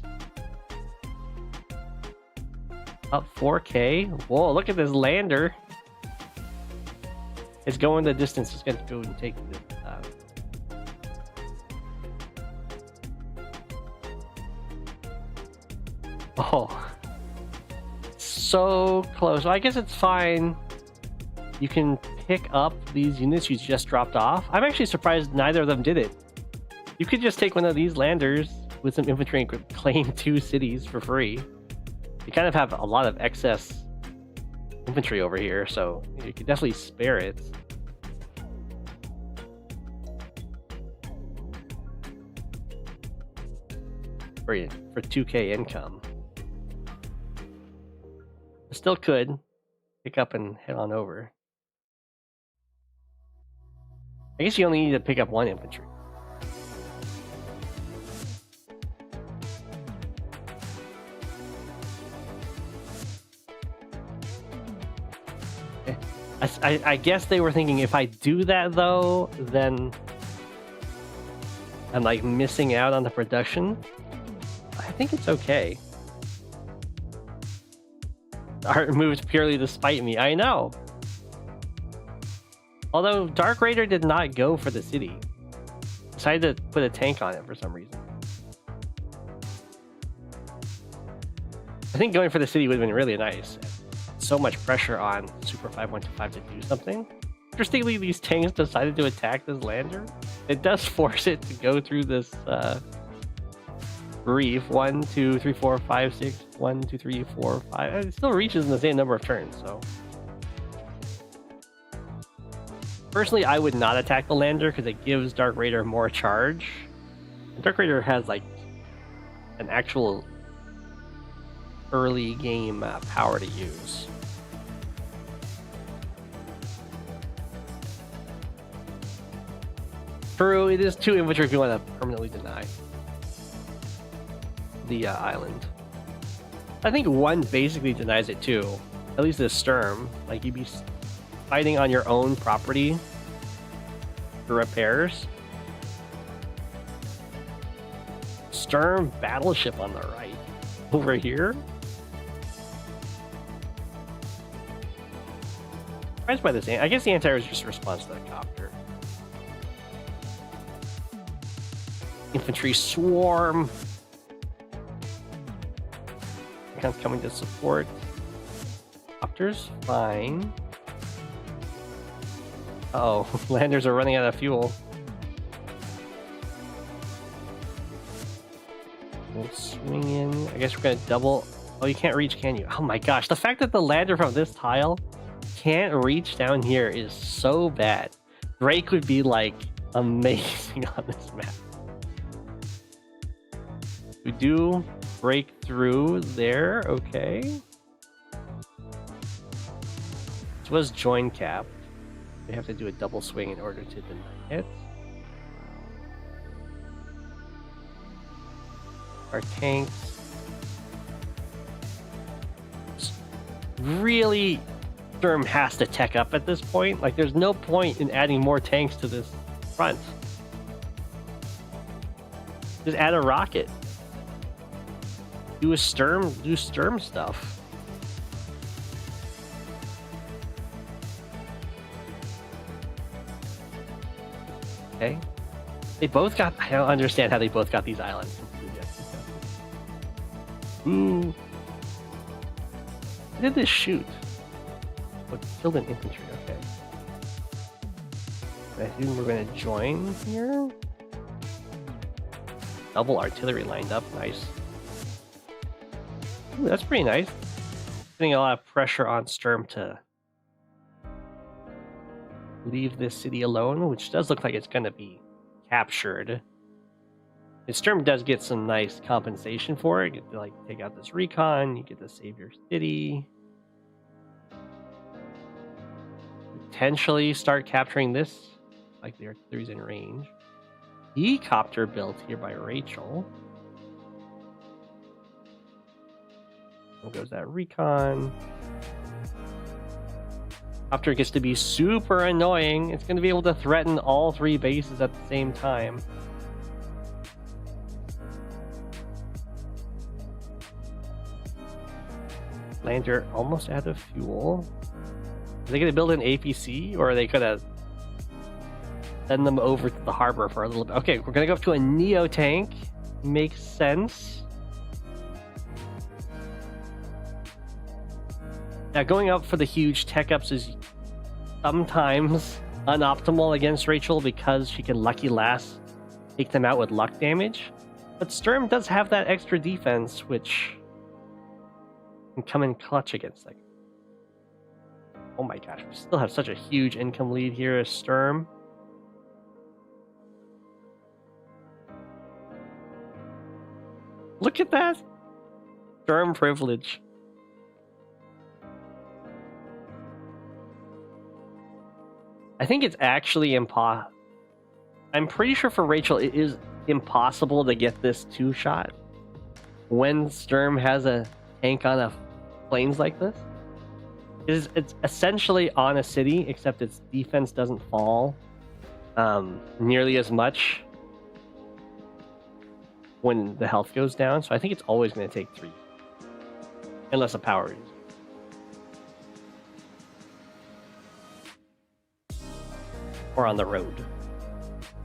Up 4K. Whoa, look at this lander. It's going the distance. It's going to go and take the... Oh. So close. Well, I guess it's fine. You can pick up these units you just dropped off. I'm actually surprised neither of them did it. You could just take one of these landers with some infantry and claim 2 cities for free. You kind of have a lot of excess infantry over here, so you could definitely spare it. For 2K income. Still could pick up and head on over. I guess you only need to pick up 1 infantry. I guess they were thinking if I do that though, then I'm like missing out on the production. I think it's okay. Art moved purely to spite me. I know. Although Dark Raider did not go for the city. Decided to put a tank on it for some reason. I think going for the city would have been really nice. So much pressure on Super 5125 to do something. Interestingly, these tanks decided to attack this lander. It does force it to go through this reef. 1, 2, 3, 4, 5, 6. 1, 2, 3, 4, 5. It still reaches in the same number of turns, so. Personally, I would not attack the lander because it gives Dark Raider more charge. Dark Raider has like an actual early game power to use. True, it is 2 infantry if you want to permanently deny the island. I think 1 basically denies it too. At least this Sturm. Like, you'd be fighting on your own property for repairs. Sturm battleship on the right. Over here. Surprised by this. I guess the anti-air is just a response to the copter. Infantry swarm. Coming to support. Copters, fine. Uh oh, landers are running out of fuel. We'll swing in. I guess we're gonna double. Oh, you can't reach, can you? Oh my gosh, the fact that the lander from this tile can't reach down here is so bad. Drake would be like amazing on this map. We do break through there, okay. This was join cap. We have to do a double swing in order to deny it. Our tanks. Really, Sturm has to tech up at this point. Like, there's no point in adding more tanks to this front. Just add a rocket. Do Sturm stuff. Okay. They both got... I don't understand how they both got these islands. Ooh. How did this shoot? Oh, killed an infantry, okay. I think we're gonna join here. Double artillery lined up, nice. Ooh, that's pretty nice. Putting a lot of pressure on Sturm to leave this city alone, which does look like it's gonna be captured. And Sturm does get some nice compensation for it. You get to like take out this recon, you get to save your city. Potentially start capturing this, like the artillery's in range. Helicopter built here by Rachel. There goes that recon. Helicopter gets to be super annoying. It's going to be able to threaten all 3 bases at the same time. Lander almost out of fuel. Are they going to build an APC, or are they going to send them over to the harbor for a little bit? Okay, we're going to go up to a Neo tank. Makes sense. Now, going up for the huge tech ups is sometimes unoptimal against Rachel because she can Lucky Last take them out with luck damage. But Sturm does have that extra defense, which can come in clutch against that. Oh my gosh, we still have such a huge income lead here as Sturm. Look at that! Sturm privilege. I think it's actually impossible. I'm pretty sure for Rachel it is impossible to get this 2-shot when Sturm has a tank on a plains like this. It's essentially on a city, except its defense doesn't fall nearly as much when the health goes down. So I think it's always going to take 3, unless a power is. Or on the road.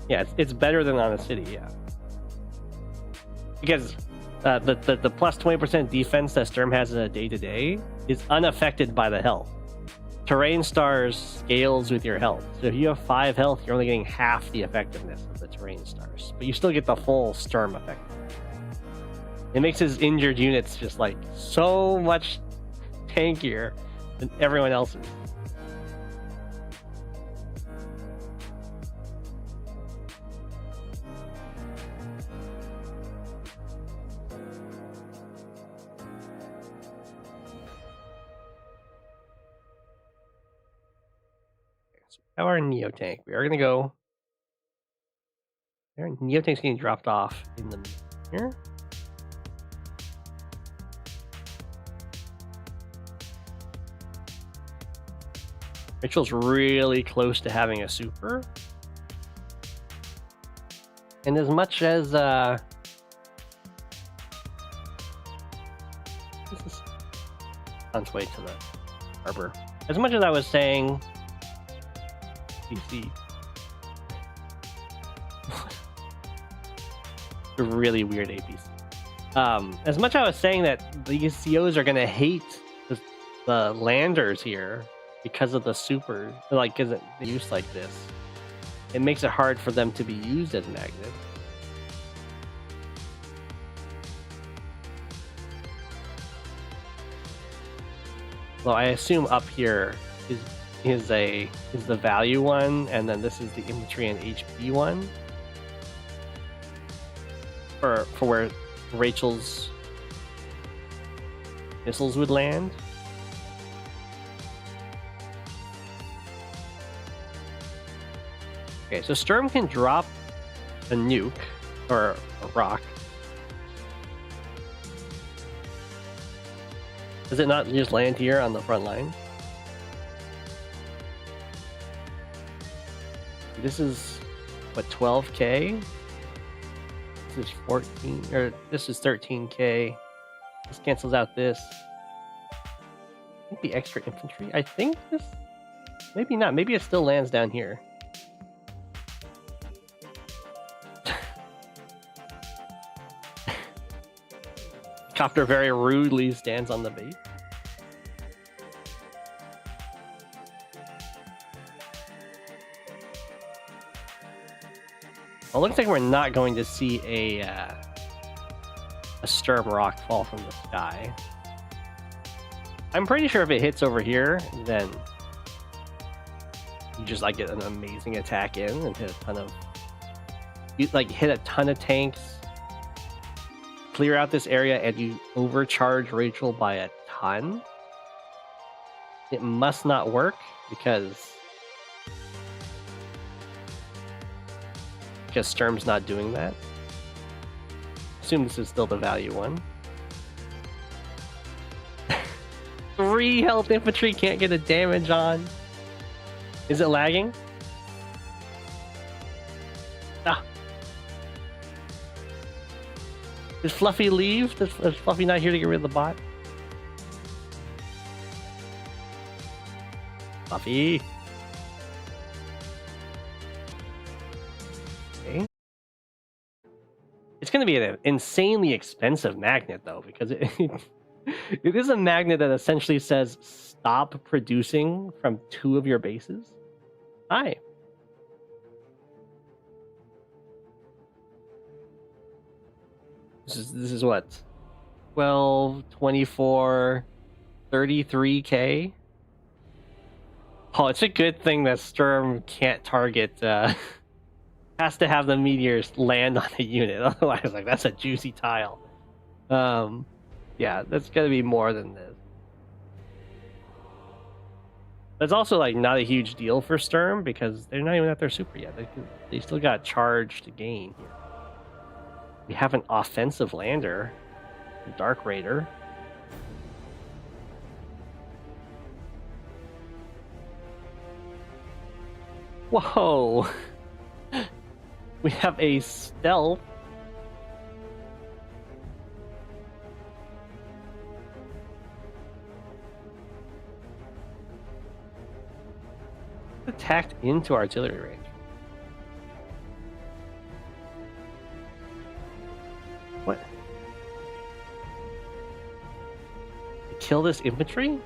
Yeah, it's better than on a city, yeah. Because the plus 20% defense that Sturm has in a day-to-day is unaffected by the health. Terrain stars scales with your health. So if you have 5 health, you're only getting half the effectiveness of the terrain stars. But you still get the full Sturm effect. It makes his injured units just like so much tankier than everyone else's. Our Neo tank. We are gonna go. Our Neo tank's getting dropped off in the here. Rachel's really close to having a super. And as much as this is on its way to the harbor. As much as I was saying PC. A really weird APC. As much as I was saying that these COs are gonna hate the landers here because of the super, like because it's used like this, it makes it hard for them to be used as magnets. Well, I assume up here is the value one, and then this is the infantry and HP one for where Rachel's missiles would land. Okay, so Sturm can drop a nuke or a rock. Does it not just land here on the front line? This is what, 12k? This is 14, or this is 13k. This cancels out this. I think the extra infantry. I think this, maybe not. Maybe it still lands down here. Copter very rudely stands on the base. Well, it looks like we're not going to see a Sturm rock fall from the sky. I'm pretty sure if it hits over here, then you just like get an amazing attack in and hit a ton of, you like hit a ton of tanks, clear out this area, and you overcharge Rachel by a ton. It must not work because Sturm's not doing that. Assume this is still the value one. 3 health infantry can't get a damage on. Is it lagging? Ah. Did Fluffy leave? Is Fluffy not here to get rid of the bot? Buffy. Okay. It's going to be an insanely expensive magnet, though, because it is a magnet that essentially says stop producing from 2 of your bases. Hi. This is what? 12, 24, 33k? Oh, it's a good thing that Sturm can't target, has to have the meteors land on a unit, otherwise, like, that's a juicy tile. Yeah, that's gonna be more than this. That's also, like, not a huge deal for Sturm, because they're not even at their super yet. They still got charge to gain here. We have an offensive lander, Dark Raider. Whoa! We have a stealth. Attacked into artillery range. What? Kill this infantry?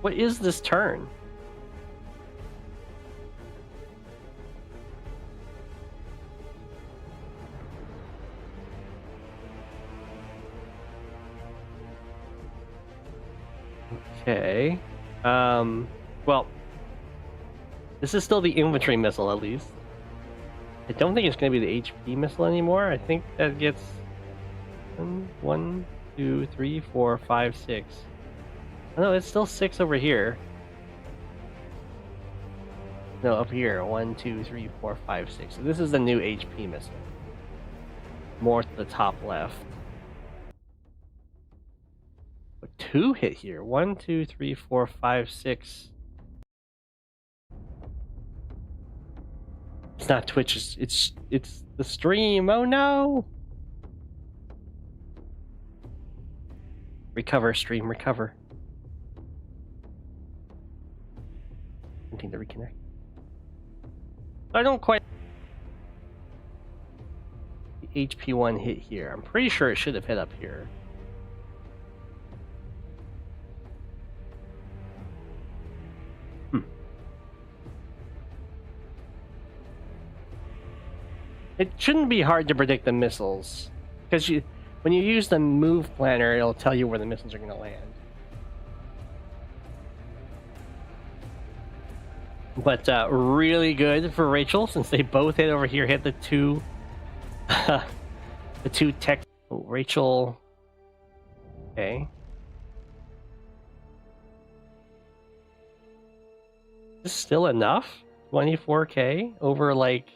What is this turn? Okay. Well, this is still the infantry missile, at least. I don't think it's going to be the HP missile anymore. I think that gets 1, 2, 3, 4, 5, 6. Oh, no, it's still 6 over here. No, up here. 1, 2, 3, 4, 5, 6. So this is the new HP missile. More to the top left. 2 hit here. 1, 2, 3, 4, 5, 6. It's not Twitch. It's the stream. Oh no! Recover, stream. Recover. Something to reconnect. I don't quite. The HP 1 hit here. I'm pretty sure it should have hit up here. It shouldn't be hard to predict the missiles, because when you use the move planner, it'll tell you where the missiles are going to land. But really good for Rachel, since they both hit over here, hit the 2, the 2 tech. Oh, Rachel. Okay. Is this still enough? 24k over, like.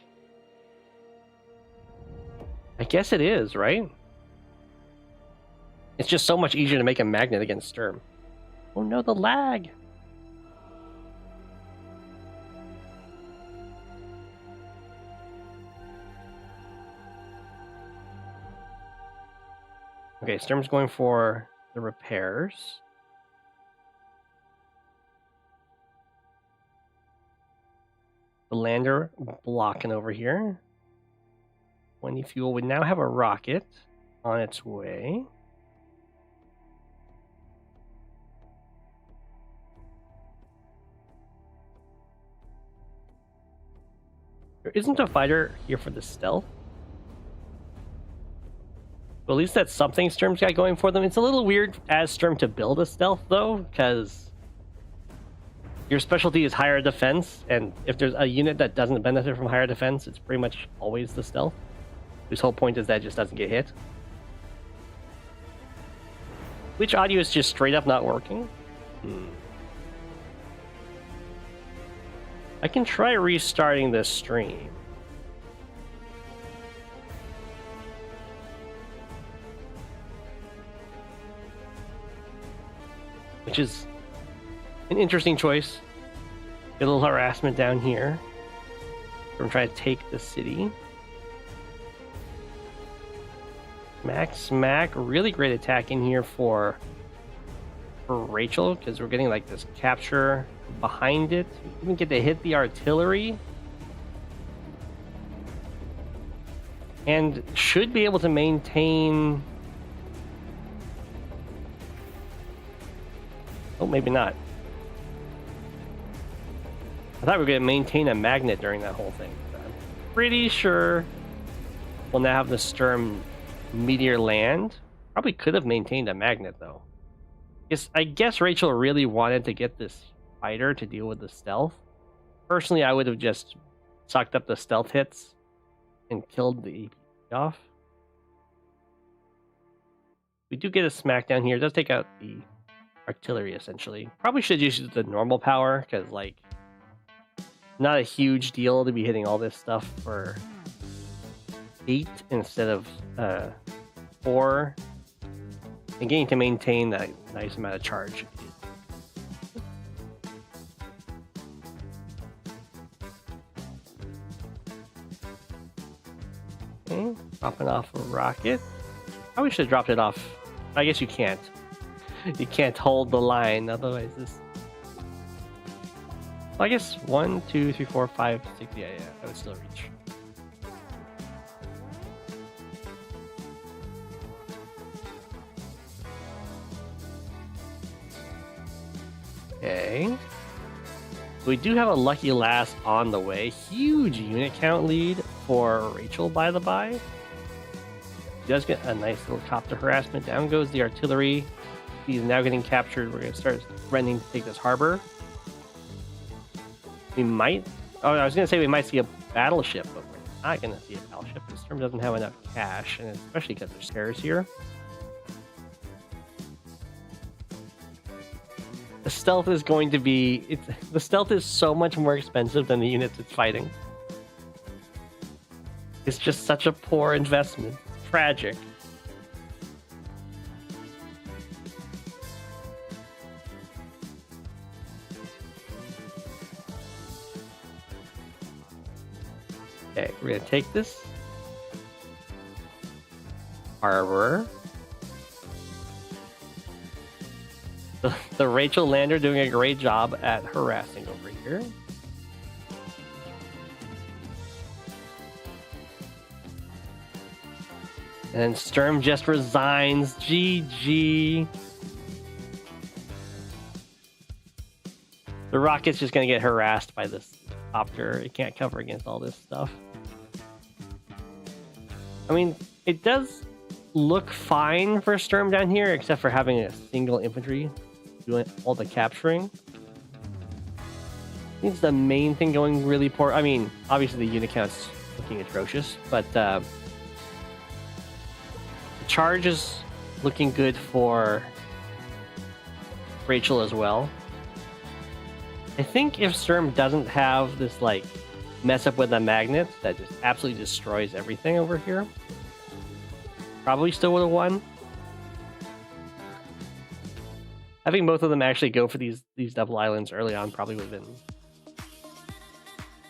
I guess it is, right? It's just so much easier to make a magnet against Sturm. Oh no, the lag! Okay, Sturm's going for the repairs. The lander blocking over here. 20 fuel would now have a rocket on its way. There isn't a fighter here for the stealth. But at least that's something Sturm's got going for them. It's a little weird as Sturm to build a stealth, though, because your specialty is higher defense, and if there's a unit that doesn't benefit from higher defense, it's pretty much always the stealth. Whose whole point is that it just doesn't get hit. Which audio is just straight up not working? I can try restarting this stream. Which is an interesting choice. Get a little harassment down here. I'm trying to take the city. Smack, smack. Really great attack in here for for Rachel because we're getting like this capture behind it. We even get to hit the artillery. And should be able to maintain... Oh, maybe not. I thought we were going to maintain a magnet during that whole thing. I'm pretty sure we'll now have the Sturm meteor land. Probably could have maintained a magnet, though. I guess Rachel really wanted to get this fighter to deal with the stealth. Personally, I would have just sucked up the stealth hits and killed the AP off. We do get a smackdown here. It does take out the artillery, essentially. Probably should use the normal power, because, like, not a huge deal to be hitting all this stuff for 8 instead of 4. And getting to maintain that nice amount of charge. Okay, dropping off a rocket. Probably should have dropped it off. I guess you can't. You can't hold the line, otherwise this... Well, I guess 1, 2, 3, 4, 5, 6, yeah, I would still reach. Okay. We do have a lucky last on the way. Huge unit count lead for Rachel, by the by. She does get a nice little copter harassment. Down goes the artillery. He's now getting captured. We're going to start running to take this harbor. We might... Oh, I was going to say we might see a battleship, but we're not going to see a battleship. The Sturm doesn't have enough cash, and especially because there's stairs here. The stealth is going to be... the stealth is so much more expensive than the units it's fighting. It's just such a poor investment. Tragic. Okay, we're gonna take this harbor. The Rachel Lander doing a great job at harassing over here. And then Sturm just resigns. GG. The rocket's just gonna get harassed by this copter. It can't cover against all this stuff. I mean, it does look fine for Sturm down here, except for having a single infantry doing all the capturing. I think it's the main thing going really poor. I mean, obviously the unit count's looking atrocious, but the charge is looking good for Rachel as well. I think if Sturm doesn't have this, like, mess up with the magnets that just absolutely destroys everything over here, probably still would have won. Having both of them actually go for these double islands early on probably would have been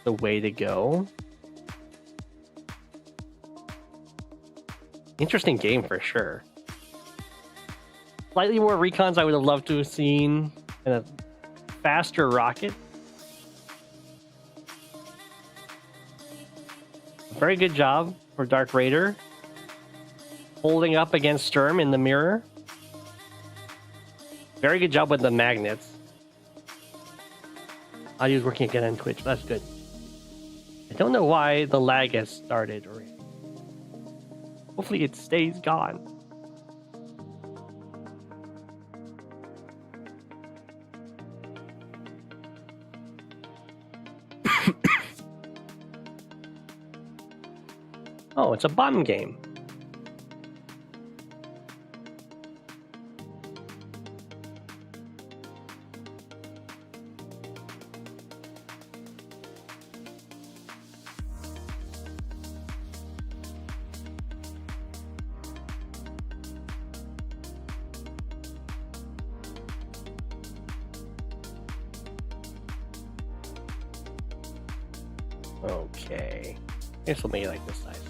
the way to go. Interesting game for sure. Slightly more recons I would have loved to have seen, and a faster rocket. Very good job for Dark Raider holding up against Sturm in the mirror. Very good job with the magnets. Audio's working again on Twitch. That's good. I don't know why the lag has started. Or hopefully it stays gone. Oh, it's a bomb game. Okay. I guess we'll make it like this size.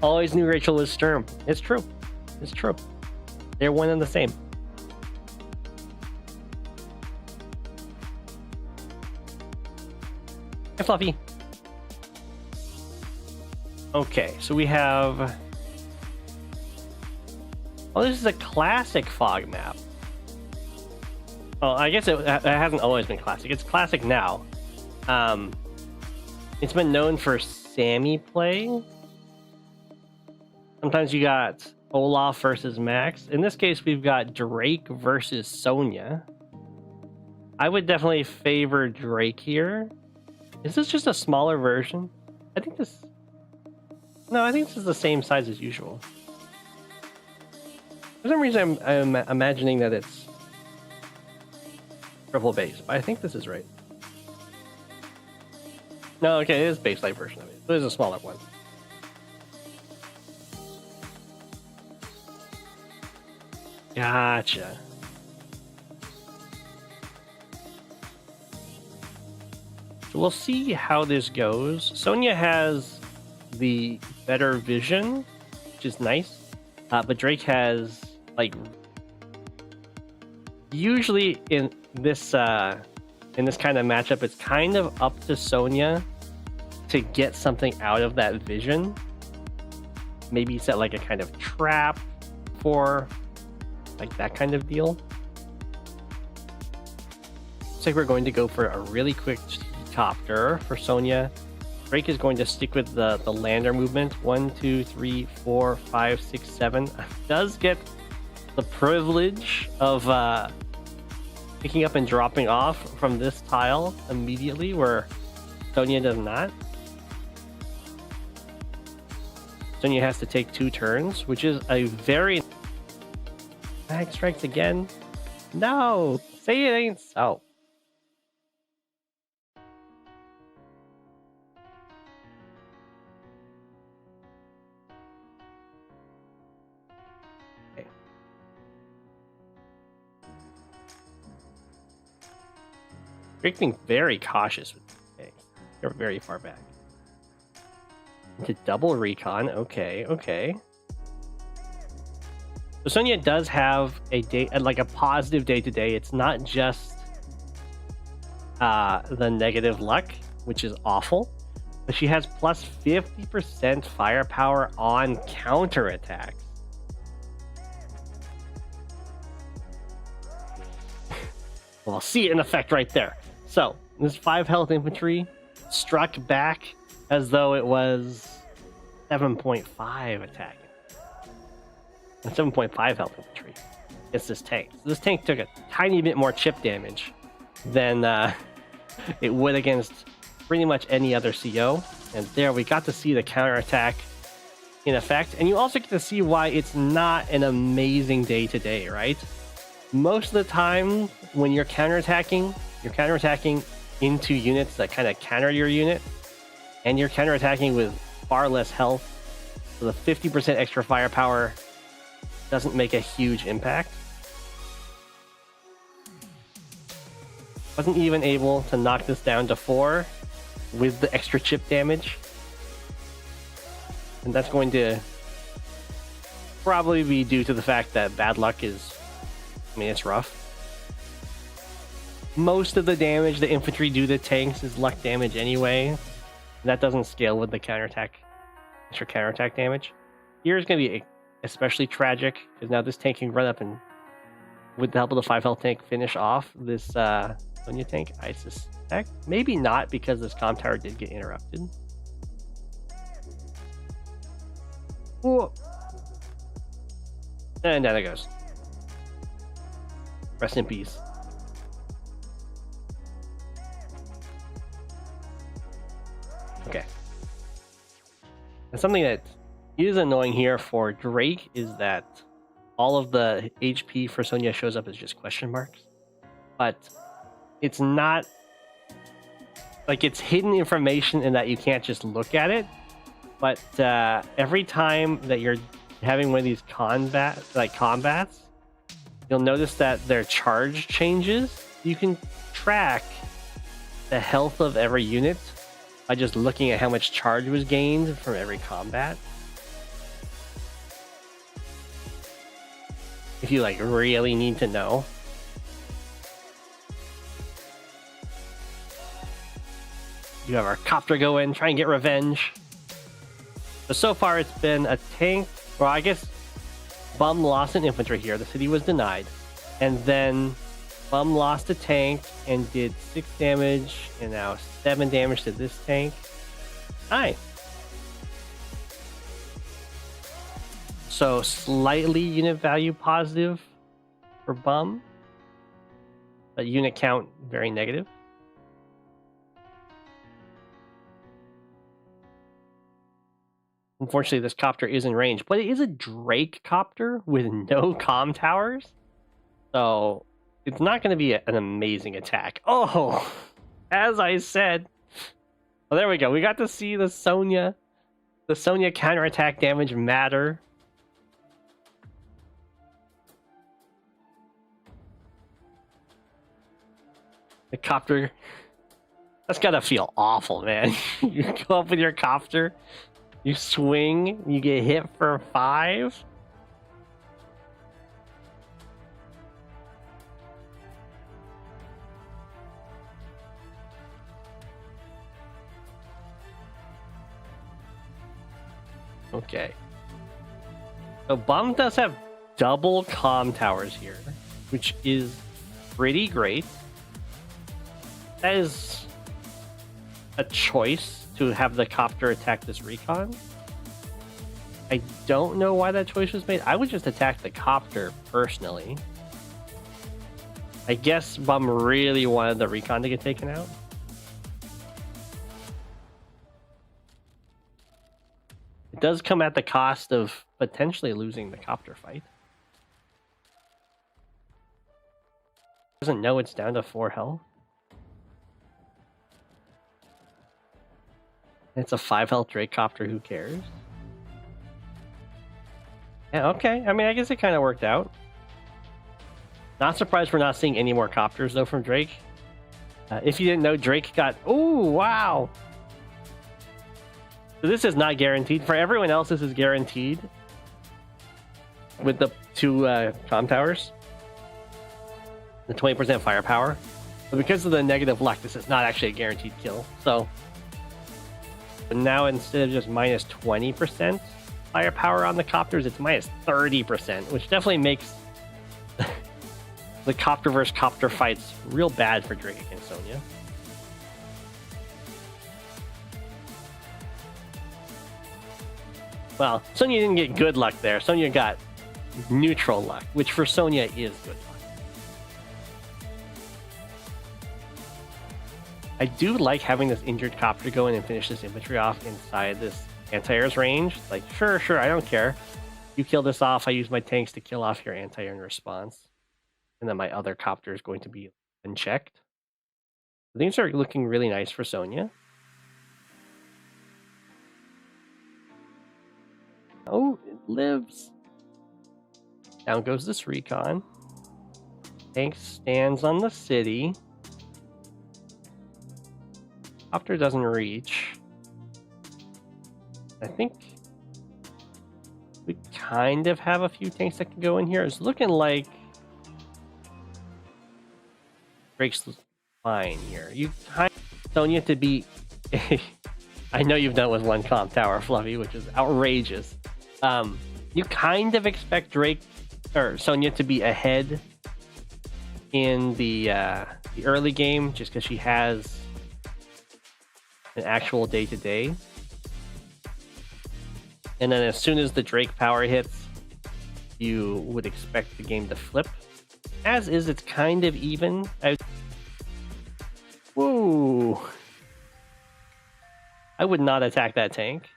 Always knew Rachel was Sturm. It's true. It's true. They're one and the same. Hey, Fluffy. Okay, so we have... Oh, this is a classic fog map. Oh, I guess it hasn't always been classic. It's classic now. It's been known for Sammy play. Sometimes you got Olaf versus Max. In this case, we've got Drake versus Sonja. I would definitely favor Drake here. Is this just a smaller version? I think this... No, I think this is the same size as usual. For some reason, I'm imagining that it's triple base, but I think this is right. No, okay, it is base light version of it. It is a smaller one. Gotcha. So we'll see how this goes. Sonja has the better vision, which is nice, but Drake has like usually in this kind of matchup, it's kind of up to Sonja to get something out of that vision. Maybe set like a kind of trap for like that kind of deal. Looks like we're going to go for a really quick copter for Sonja. Drake is going to stick with the lander movement. 1, 2, 3, 4, 5, 6, 7. Does get the privilege of picking up and dropping off from this tile immediately, where Sonja does not. Sonja has to take 2 turns, which is a very... Mag strikes again. No! Say it ain't so. Okay. Drake being very cautious with this thing. They're very far back. Into double recon. Okay, okay. So Sonja does have a day, like a positive day-to-day. It's not just the negative luck, which is awful, but she has plus 50% firepower on counterattacks. Well, I'll see it in effect right there. So this 5 health infantry struck back as though it was 7.5 attack. And 7.5 health infantry. It's this tank. So this tank took a tiny bit more chip damage than it would against pretty much any other CO. And there we got to see the counterattack in effect. And you also get to see why it's not an amazing day-to-day, right? Most of the time when you're counterattacking into units that kind of counter your unit, and you're counterattacking with far less health, so the 50% extra firepower doesn't make a huge impact. Wasn't even able to knock this down to 4 with the extra chip damage. And that's going to probably be due to the fact that bad luck is, I mean, it's rough. Most of the damage the infantry do to tanks is luck damage anyway. And that doesn't scale with the extra counterattack damage. Here's going to be especially tragic, because now this tank can run up and, with the help of the 5 health tank, finish off this Sonja tank. I suspect. Maybe not, because this comm tower did get interrupted. Whoa. And down it goes. Rest in peace. Okay. And something that is annoying here for Drake is that all of the HP for Sonja shows up as just question marks. But it's not like it's hidden information in that you can't just look at it. But every time that you're having one of these combats, you'll notice that their charge changes. You can track the health of every unit by just looking at how much charge was gained from every combat. if you like really need to know. You have our copter go in, try and get revenge. But so far it's been a tank, well I guess Bum lost an infantry here, the city was denied. And then Bum lost a tank and did 6 damage, and now 7 damage to this tank. Nice. So slightly unit value positive for Bum, but unit count very negative. Unfortunately, this copter is in range, but it is a Drake copter with no comm towers, so it's not going to be an amazing attack. Oh, as I said. Well, there we go. We got to see the Sonja counterattack damage matter. The copter, that's gotta feel awful, man. You go up with your copter, you swing, you get hit for 5. Okay. So Bum does have double comm towers here, which is pretty great. That is a choice to have the copter attack this recon. I don't know why that choice was made. I would just attack the copter personally. I guess Bum really wanted the recon to get taken out. It does come at the cost of potentially losing the copter fight. Doesn't know it's down to 4 health. It's a 5 health Drake copter, who cares? Yeah, okay. I mean, I guess it kind of worked out. Not surprised we're not seeing any more copters, though, from Drake. If you didn't know, Drake got... Oh, wow! So this is not guaranteed. For everyone else, this is guaranteed. With the 2 comm towers. The 20% firepower. But because of the negative luck, this is not actually a guaranteed kill. So... But now instead of just minus 20% firepower on the copters, it's minus 30%, which definitely makes the copter versus copter fights real bad for Drake and Sonja. Well, Sonja didn't get good luck there. Sonja got neutral luck, which for Sonja is good luck. I do like having this injured copter go in and finish this infantry off inside this anti-air's range. Like, sure, I don't care. You kill this off, I use my tanks to kill off your anti-air in response. And then my other copter is going to be unchecked. Things are looking really nice for Sonja. Oh, it lives. Down goes this recon. Tank stands on the city. Copter doesn't reach. I think we kind of have a few tanks that can go in here. It's looking like Drake's fine here. You kind of Sonja to be... I know you've done it with 1 comm tower, Fluffy, which is outrageous. You kind of expect Drake or Sonja to be ahead in the early game, just because she has an actual day-to-day. And then as soon as the Drake power hits, you would expect the game to flip. As is, it's kind of even. Whoa! I would not attack that tank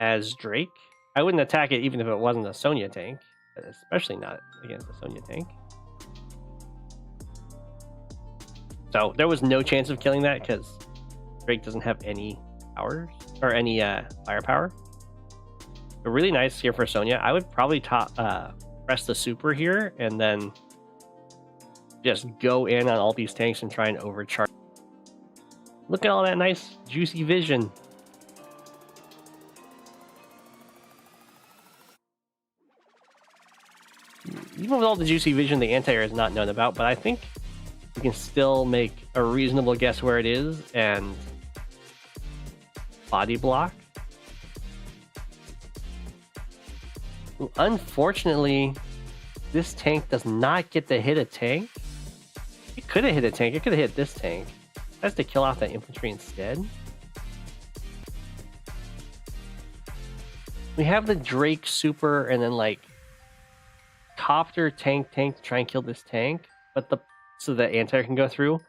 as Drake. I wouldn't attack it even if it wasn't a Sonja tank, especially not against a Sonja tank. So there was no chance of killing that because Drake doesn't have any powers or any firepower. But really nice here for Sonja. I would probably press the super here and then just go in on all these tanks and try and overcharge. Look at all that nice juicy vision. even with all the juicy vision, the anti-air is not known about, but I think we can still make a reasonable guess where it is and body block. Unfortunately, this tank does not get to hit a tank. It could have hit a tank. It could have hit this tank. It has to kill off that infantry instead. We have the Drake super and then like copter tank to try and kill this tank, but so the anti-air can go through.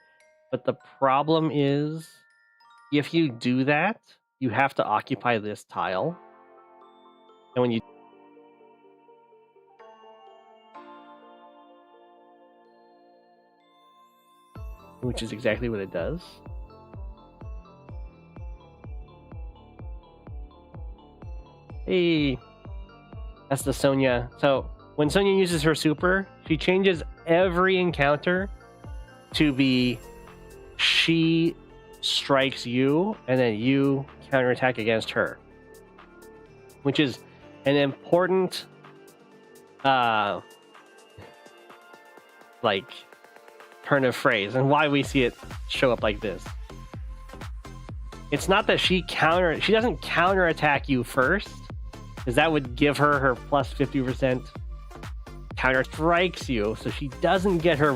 But the problem is, if you do that, you have to occupy this tile, and when you which is exactly what it does. Hey, that's the Sonja. So when Sonja uses her super, she changes every encounter to be she strikes you and then you counterattack against her, which is an important like turn of phrase, and why we see it show up like this. It's not that she doesn't counterattack you first, because that would give her her plus 50% counter strikes you, so she doesn't get her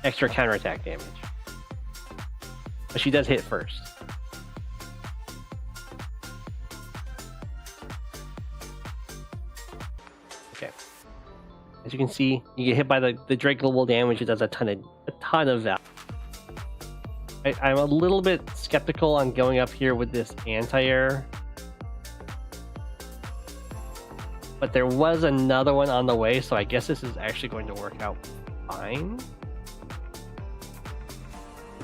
extra counterattack damage. But she does hit first. Okay. As you can see, you get hit by the Drake global damage. It does a ton of value. I'm a little bit skeptical on going up here with this anti-air, but there was another one on the way, so I guess this is actually going to work out fine.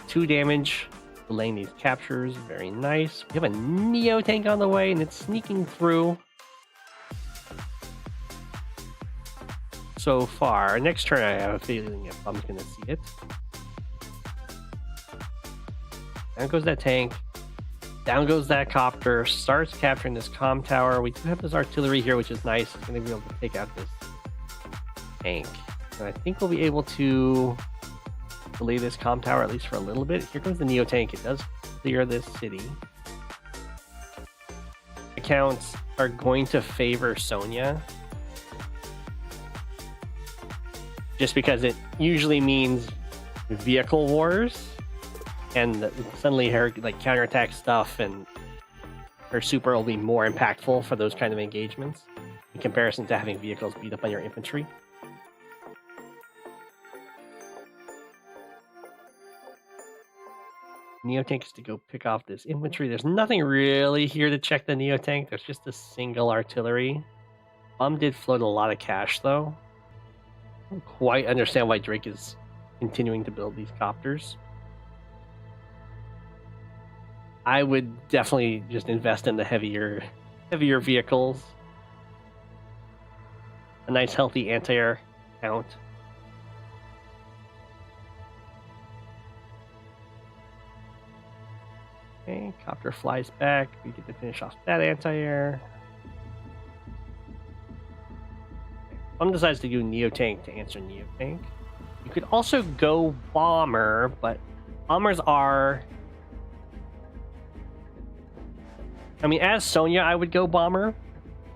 2 damage, delaying these captures, very nice. We have a Neo tank on the way, and it's sneaking through. So far, next turn I have a feeling if I'm going to see it. Down goes that tank. Down goes that copter. Starts capturing this comm tower. We do have this artillery here, which is nice. It's going to be able to take out this tank. And I think we'll be able to delay this comm tower at least for a little bit. Here comes the Neo tank. It does clear this city. Accounts are going to favor Sonja, just because it usually means vehicle wars, and suddenly her like counterattack stuff and her super will be more impactful for those kind of engagements in comparison to having vehicles beat up on your infantry. Neo tank is to go pick off this infantry. There's nothing really here to check the Neo tank. There's just a single artillery. Did float a lot of cash though. I don't quite understand why Drake is continuing to build these copters. I would definitely just invest in the heavier vehicles. A nice healthy anti-air count. Okay, copter flies back. We get to finish off that anti-air. Decides to do Neo tank to answer Neo tank. You could also go bomber, but bombers are, I mean, as Sonja, I would go bomber.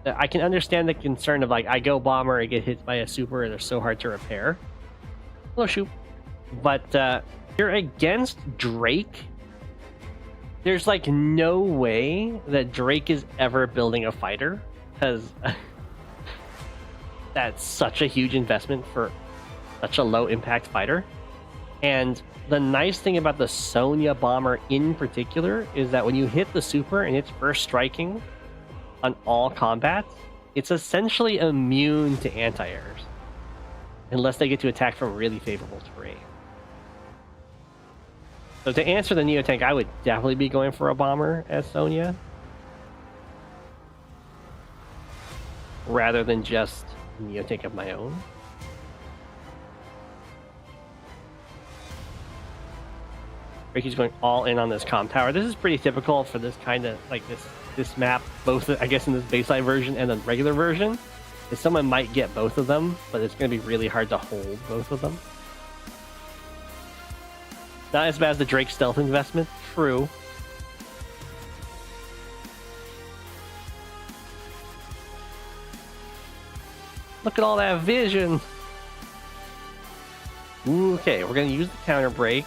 I can understand the concern of like, I go bomber, I get hit by a super, they're so hard to repair. Hello, shoot. But you're against Drake. There's like no way that Drake is ever building a fighter, because that's such a huge investment for such a low impact fighter. And the nice thing about the Sonja bomber in particular is that when you hit the super and it's first striking on all combats, it's essentially immune to anti-airs unless they get to attack from really favorable terrain. So to answer the Neo tank, I would definitely be going for a bomber as Sonja, rather than just Neo tank of my own. Ricky's going all in on this comm tower. This is pretty typical for this kind of like this map, both I guess in this baseline version and the regular version. is someone might get both of them, but it's going to be really hard to hold both of them. Not as bad as the Drake stealth investment, true. Look at all that vision. Okay, we're going to use the counter break.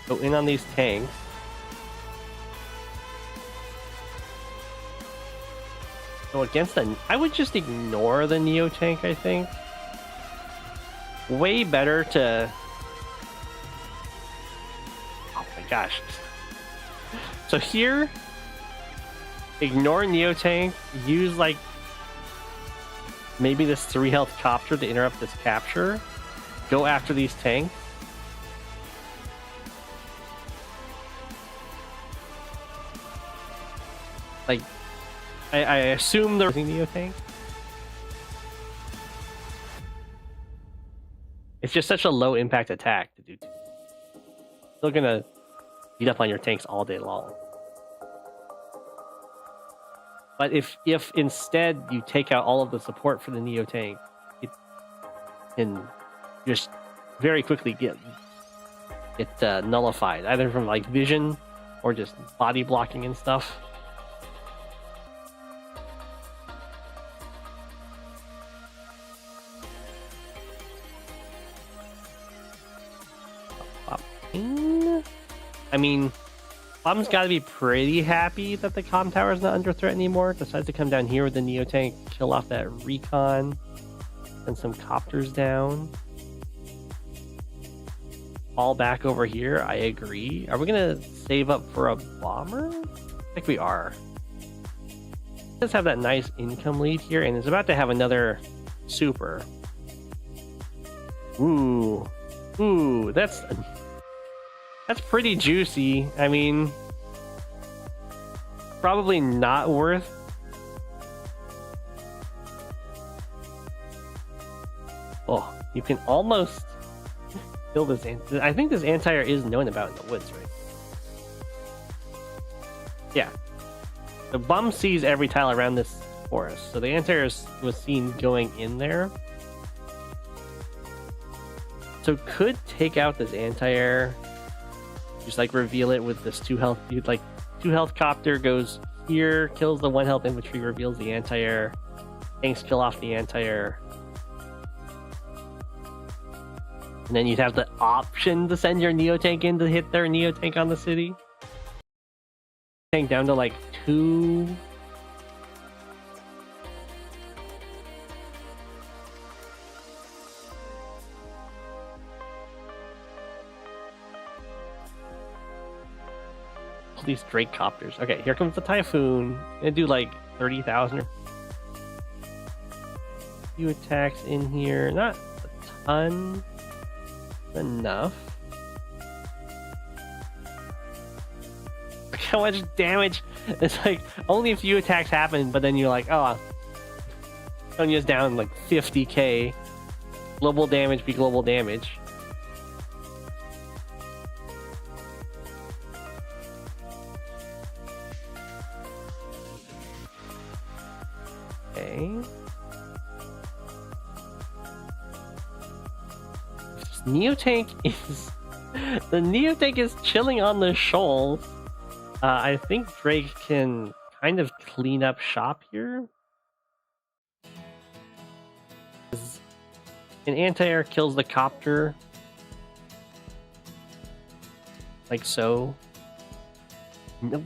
Go in on these tanks. So against the... I would just ignore the Neo tank, I think. Way better to... Oh my gosh. So here, ignore Neo tank, use like maybe this 3 health copter to interrupt this capture. Go after these tanks. Like, I assume they're using Neo tank. It's just such a low impact attack to do. Still gonna beat up on your tanks all day long. But if instead you take out all of the support for the Neo tank, it can just very quickly get nullified, either from like vision or just body blocking and stuff. I mean, Bob's got to be pretty happy that the comm tower is not under threat anymore. Decides to come down here with the Neo tank, kill off that recon, and some copters down. Fall back over here. I agree. Are we gonna save up for a bomber? I think we are. Let's have that nice income lead here, and it's about to have another super. Ooh, that's pretty juicy. I mean, probably not worth. Oh, you can almost kill this. I think this anti-air is known about in the woods, right? Yeah. The bum sees every tile around this forest, so the anti-air was seen going in there. So could take out this anti-air. Just like reveal it with this 2 health. Like 2 health copter goes here, kills the 1 health infantry, reveals the anti-air. Tanks kill off the anti-air. And then you'd have the option to send your Neo tank in to hit their Neo tank on the city. Tank down to like 2. These Drake copters. Okay, here comes the Typhoon. Gonna do like 30,000 or few attacks in here. Not a ton. Enough. Look how much damage. It's like only a few attacks happen, but then you're like, oh, Sonja's down like 50k. Global damage be global damage. Neo tank is the Neo tank is chilling on the shoal. I think Drake can kind of clean up shop here. An anti-air kills the copter, like so.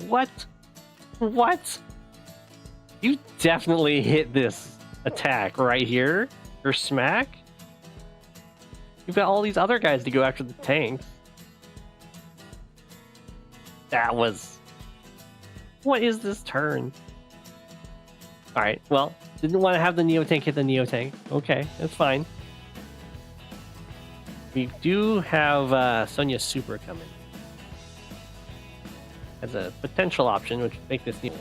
What? What? You definitely hit this attack right here, or smack. You've got all these other guys to go after the tanks. That was... What is this turn? Alright, well, didn't want to have the Neo tank hit the Neo tank. Okay, that's fine. We do have Sonja Super coming as a potential option, which would make this Neo.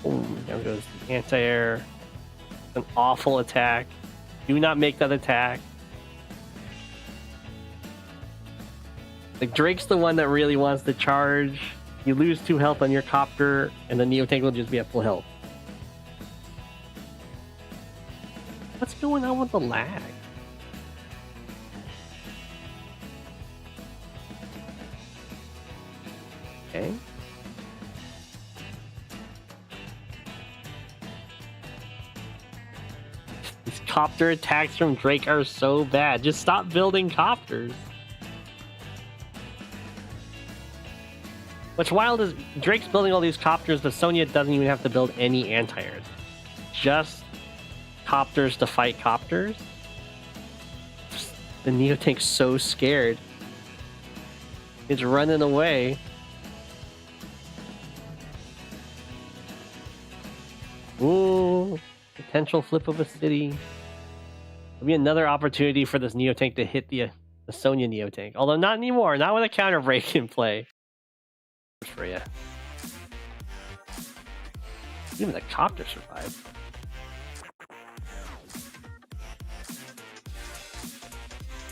Boom, down goes the anti-air. An awful attack. Do not make that attack. Like, Drake's the one that really wants to charge. You lose 2 health on your copter, and the Neotank will just be at full health. What's going on with the lag? Okay. These copter attacks from Drake are so bad. Just stop building copters. What's wild is Drake's building all these copters, but Sonja doesn't even have to build any anti-airs. Just copters to fight copters. The Neotank's so scared. It's running away. Ooh, potential flip of a city. There'll be another opportunity for this Neotank to hit the Sonja Neotank. Although not anymore, not with a counter break in play. For you. Even the copter survived.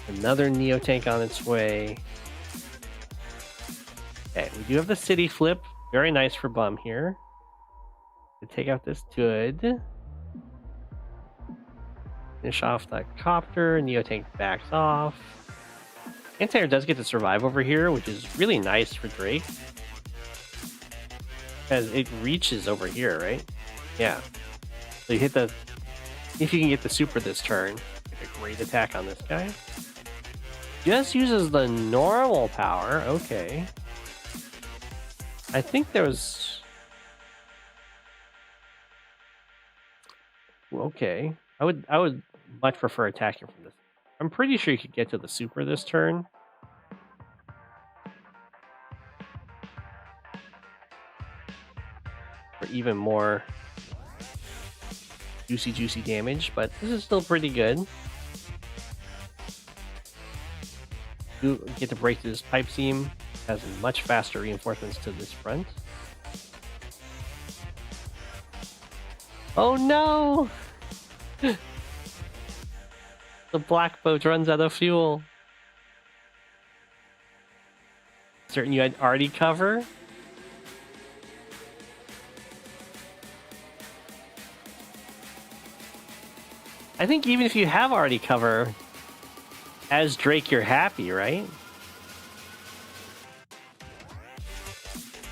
Another Neotank on its way. Okay, we do have the city flip. Very nice for Bum here. To take out this good. Finish off that copter. Neotank backs off. Anti-air does get to survive over here, which is really nice for Drake. Because it reaches over here, right? Yeah. So you hit the... If you can get the super this turn, get a great attack on this guy. Just uses the normal power. Okay. I think there was... Okay. I would much prefer attacking from this. I'm pretty sure you could get to the super this turn. For even more juicy damage, but this is still pretty good. You get to break through this pipe seam. Has much faster reinforcements to this front. Oh no! The black boat runs out of fuel. Certain you had already cover. I think even if you have already cover, as Drake, you're happy, right?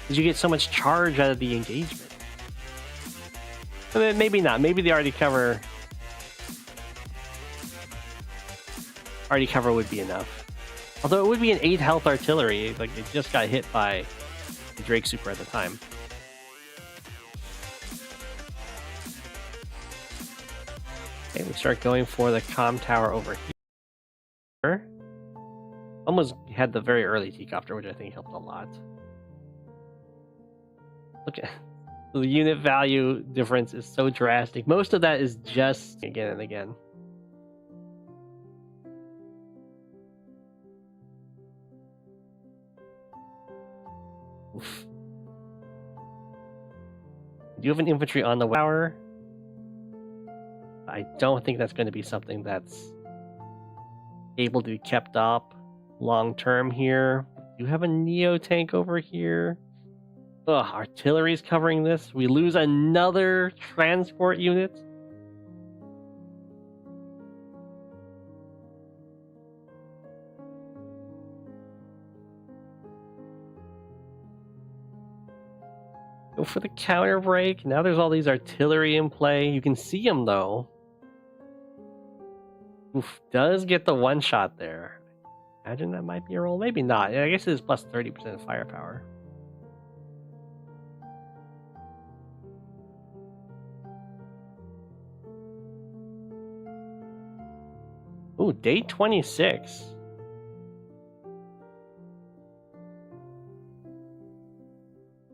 Because you get so much charge out of the engagement. I mean, maybe not. Maybe the already cover would be enough. Although it would be an 8 health artillery. Like, it just got hit by the Drake super at the time. Okay, we start going for the comm tower over here. Almost had the very early T-copter, which I think helped a lot. Look at the unit value difference is so drastic. Most of that is just again and again. Oof. Do you have an infantry on the tower? I don't think that's going to be something that's able to be kept up long term here. You have a Neo tank over here. Ugh, artillery's covering this. We lose another transport unit. Go for the counter break. Now there's all these artillery in play. You can see them though. Oof, does get the one shot there. Imagine that might be a roll. Maybe not. I guess it is plus 30% firepower. Ooh, day 26.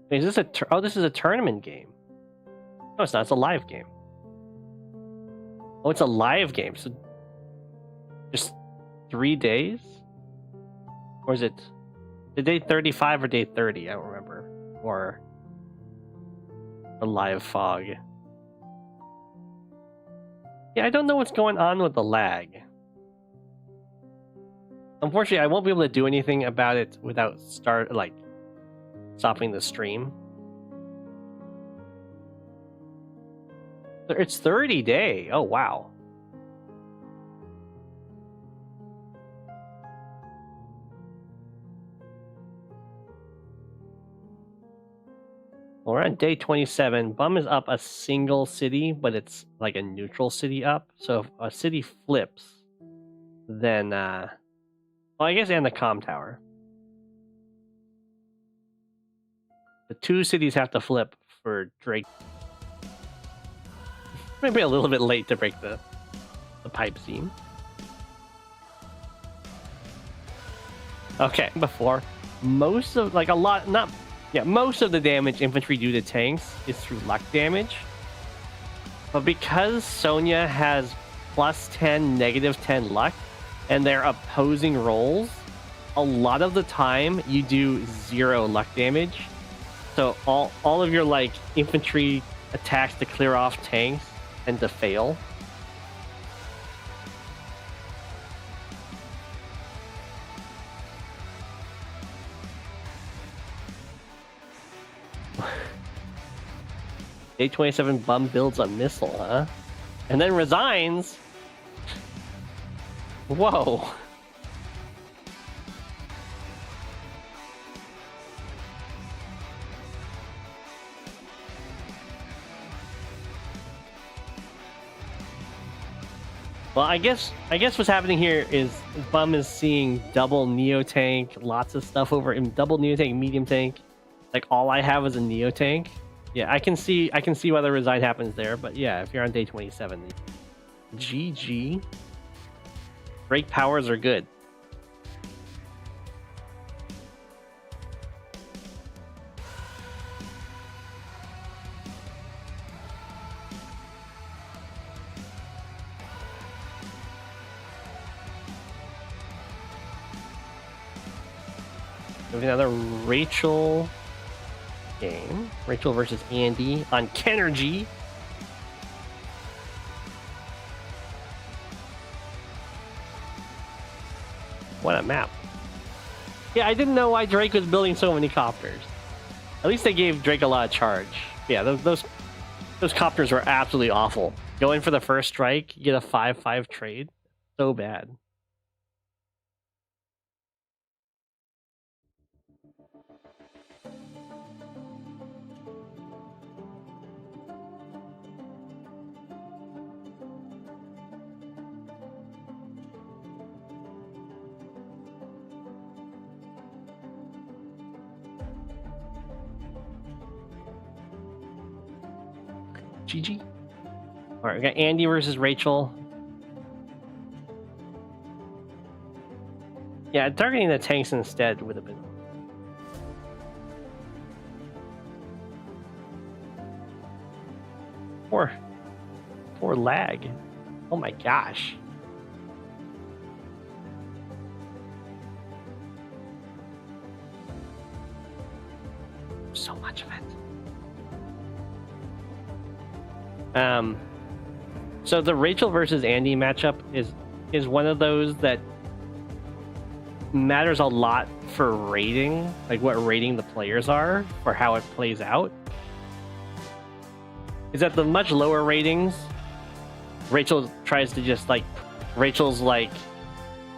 Is this a oh, this is a tournament game. No, it's not. It's a live game. Oh, it's a live game. So just 3 days? Or is it the day 35 or day 30? I don't remember. Or a live fog. Yeah, I don't know what's going on with the lag. Unfortunately, I won't be able to do anything about it without stopping the stream. It's 30 day. Oh, wow. Well, we're on day 27. Bum is up a single city, but it's like a neutral city up. So if a city flips, then, well, I guess, and the comm tower. The 2 cities have to flip for Drake. Maybe a little bit late to break the pipe seam. Okay, before most of most of the damage infantry do to tanks is through luck damage. But because Sonja has +10, -10 luck, and they're opposing rolls, a lot of the time you do 0 luck damage. So all of your like infantry attacks to clear off tanks tend to fail. Day 27 Bum builds a missile, huh? And then resigns. Whoa. Well, I guess what's happening here is Bum is seeing double Neo tank, lots of stuff over him, double Neo tank, medium tank. Like all I have is a Neo tank. Yeah, I can see why the resign happens there, but yeah, if you're on day 27, GG. Break powers are good. We have another Rachel game. Rachel versus Andy on Kenergy. What a map. Yeah, I didn't know why Drake was building so many copters. At least they gave Drake a lot of charge. Yeah, those copters were absolutely awful. Going for the first strike, get a 5-5 trade. So bad. GG. All right, we got Andy versus Rachel. Yeah, targeting the tanks instead would have been. Poor lag. Oh my gosh. So much of it. So the Rachel versus Andy matchup is one of those that matters a lot for rating, like what rating the players are for how it plays out. Is at the much lower ratings, Rachel tries to just like, Rachel's like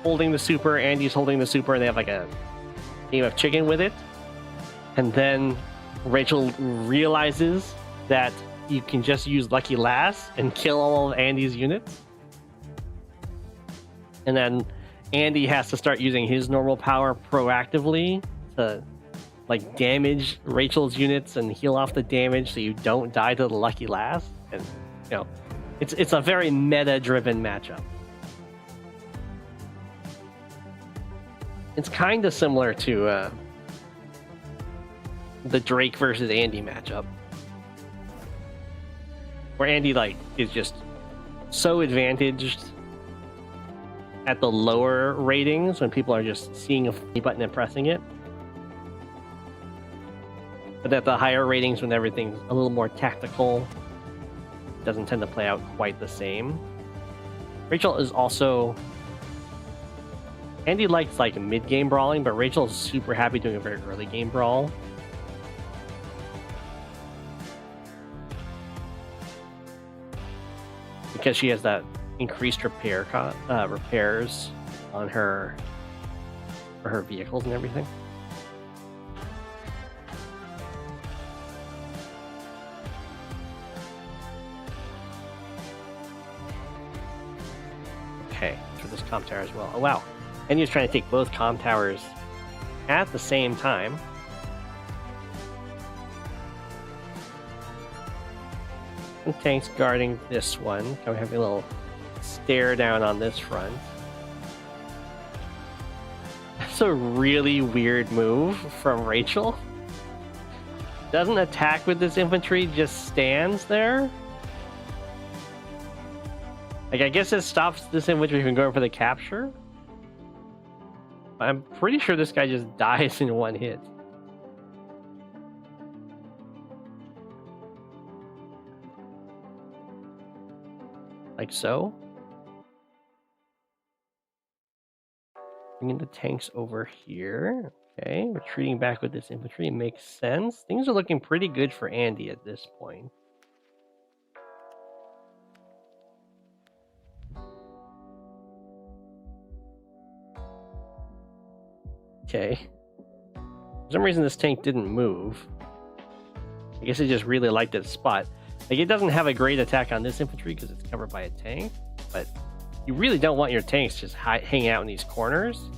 holding the super, Andy's holding the super, and they have like a game of chicken with it. And then Rachel realizes that you can just use Lucky Lass and kill all of Andy's units. And then Andy has to start using his normal power proactively to like damage Rachel's units and heal off the damage so you don't die to the Lucky Lass. And you know, it's a very meta-driven matchup. It's kind of similar to the Drake versus Andy matchup, where Andy like is just so advantaged at the lower ratings when people are just seeing a button and pressing it, but at the higher ratings when everything's a little more tactical, it doesn't tend to play out quite the same. Rachel is also, Andy likes like mid-game brawling, but Rachel is super happy doing a very early game brawl. because she has that increased repairs on her for her vehicles and everything. Okay, for this comm tower as well. Oh wow, and he's trying to take both comm towers at the same time. And tanks guarding this one. We're having a little stare down on this front. That's a really weird move from Rachel. Doesn't attack with this infantry, just stands there. Like, I guess it stops this infantry from going for the capture. I'm pretty sure this guy just dies in one hit. Like so. Bringing the tanks over here. Okay, retreating back with this infantry makes sense. Things are looking pretty good for Andy at this point. Okay. For some reason this tank didn't move. I guess it just really liked its spot. Like, it doesn't have a great attack on this infantry because it's covered by a tank, but you really don't want your tanks just hanging out in these corners.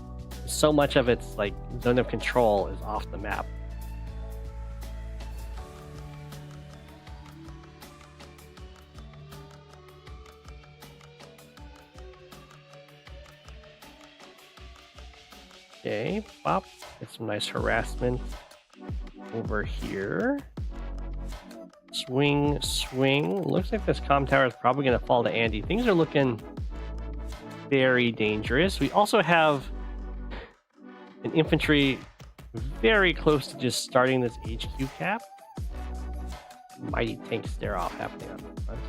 So much of its like zone of control is off the map. Okay, pop. Get some nice harassment over here. Swing, swing. Looks like this comm tower is probably going to fall to Andy. Things are looking very dangerous. We also have an infantry very close to just starting this HQ cap. Mighty tank stare off happening on the front.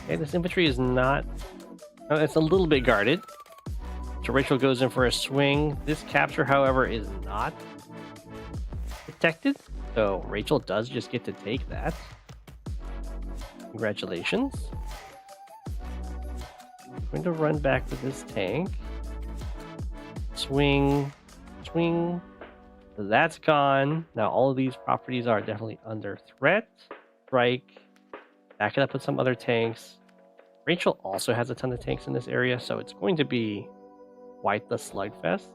Okay, this infantry is not... it's a little bit guarded. So Rachel goes in for a swing. This capture, however, is not protected. So Rachel does just get to take that. Congratulations. I'm going to run back with this tank. Swing, swing. That's gone. Now all of these properties are definitely under threat. Strike. Back it up with some other tanks. Rachel also has a ton of tanks in this area, so it's going to be quite the slugfest.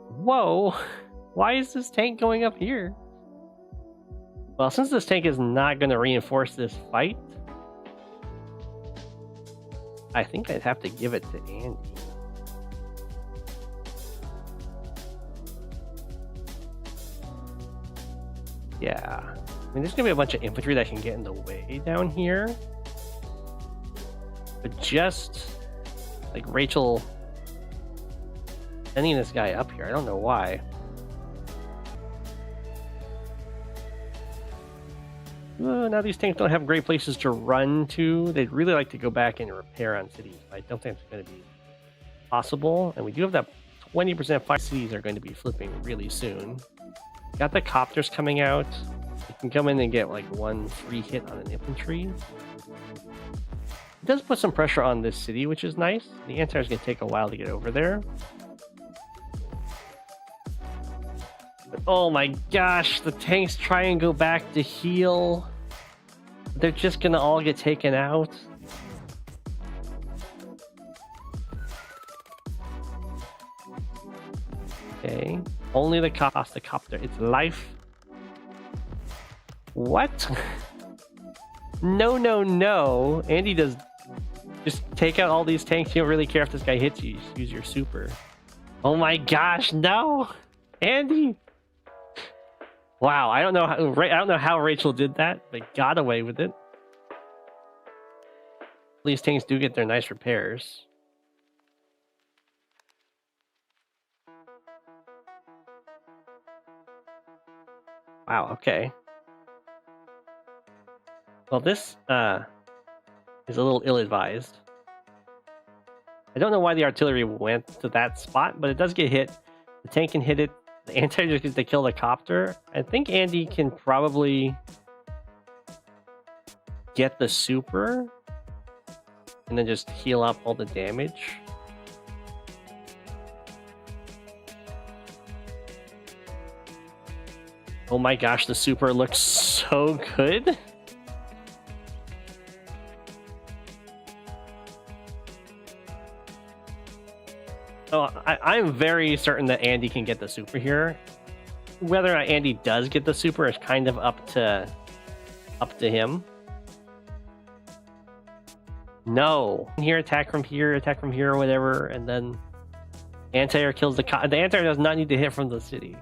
Whoa! Why is this tank going up here? Well, since this tank is not going to reinforce this fight, I think I'd have to give it to Andy. Yeah. I mean, there's going to be a bunch of infantry that can get in the way down here. But just like Rachel sending this guy up here, I don't know why. Now these tanks don't have great places to run to. They'd really like to go back and repair on cities. I don't think it's going to be possible. And we do have that 20% fire. Cities are going to be flipping really soon. Got the copters coming out. You can come in and get like one free hit on an infantry. It does put some pressure on this city, which is nice. The anti-air's going to take a while to get over there. But, oh my gosh, the tanks try and go back to heal. They're just going to all get taken out. Okay, only the copter. It's life. What? No, no, no. Andy does just take out all these tanks. You don't really care if this guy hits you. Just use your super. Oh my gosh, no, Andy. Wow, I don't know how Rachel did that, but got away with it. These tanks do get their nice repairs. Wow, okay. Well, this is a little ill-advised. I don't know why the artillery went to that spot, but it does get hit. The tank can hit it. The anti just gets to kill the copter. I think Andy can probably get the super and then just heal up all the damage. Oh my gosh, the super looks so good. So I'm very certain that Andy can get the super here. Whether or not Andy does get the super is kind of up to him. No. Here, attack from here, or whatever, and then anti-air kills the anti-air does not need to hit from the city.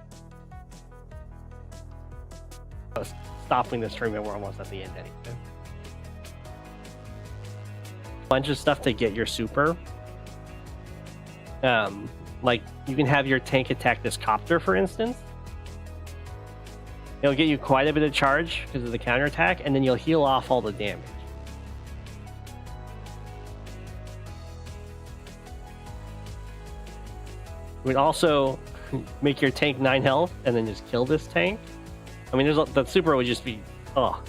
Stopping this tournament, we're almost at the end anyway. Bunch of stuff to get your super. Like you can have your tank attack this copter, for instance. It'll get you quite a bit of charge because of the counterattack, and then you'll heal off all the damage. You would also make your tank 9 health and then just kill this tank. I mean, the super would just be, oh.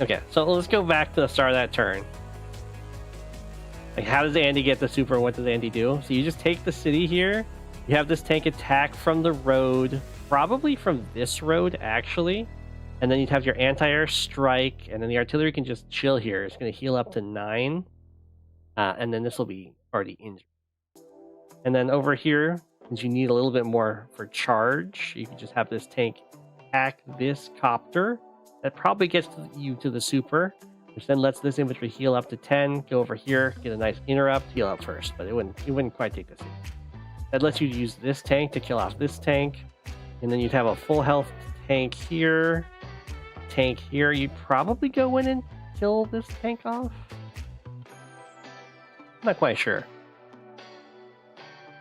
Okay, so let's go back to the start of that turn. Like, how does Andy get the super and what does Andy do? So you just take the city here. You have this tank attack from the road, probably from this road, actually. And then you'd have your anti-air strike, and then the artillery can just chill here. It's going to heal up to 9. And then this will be already injured. And then over here, since you need a little bit more for charge, you can just have this tank attack this copter. That probably gets you to the super, which then lets this infantry heal up to 10, go over here, get a nice interrupt, heal up first, but it wouldn't quite take this in. That lets you use this tank to kill off this tank, and then you'd have a full health tank here, You'd probably go in and kill this tank off. I'm not quite sure.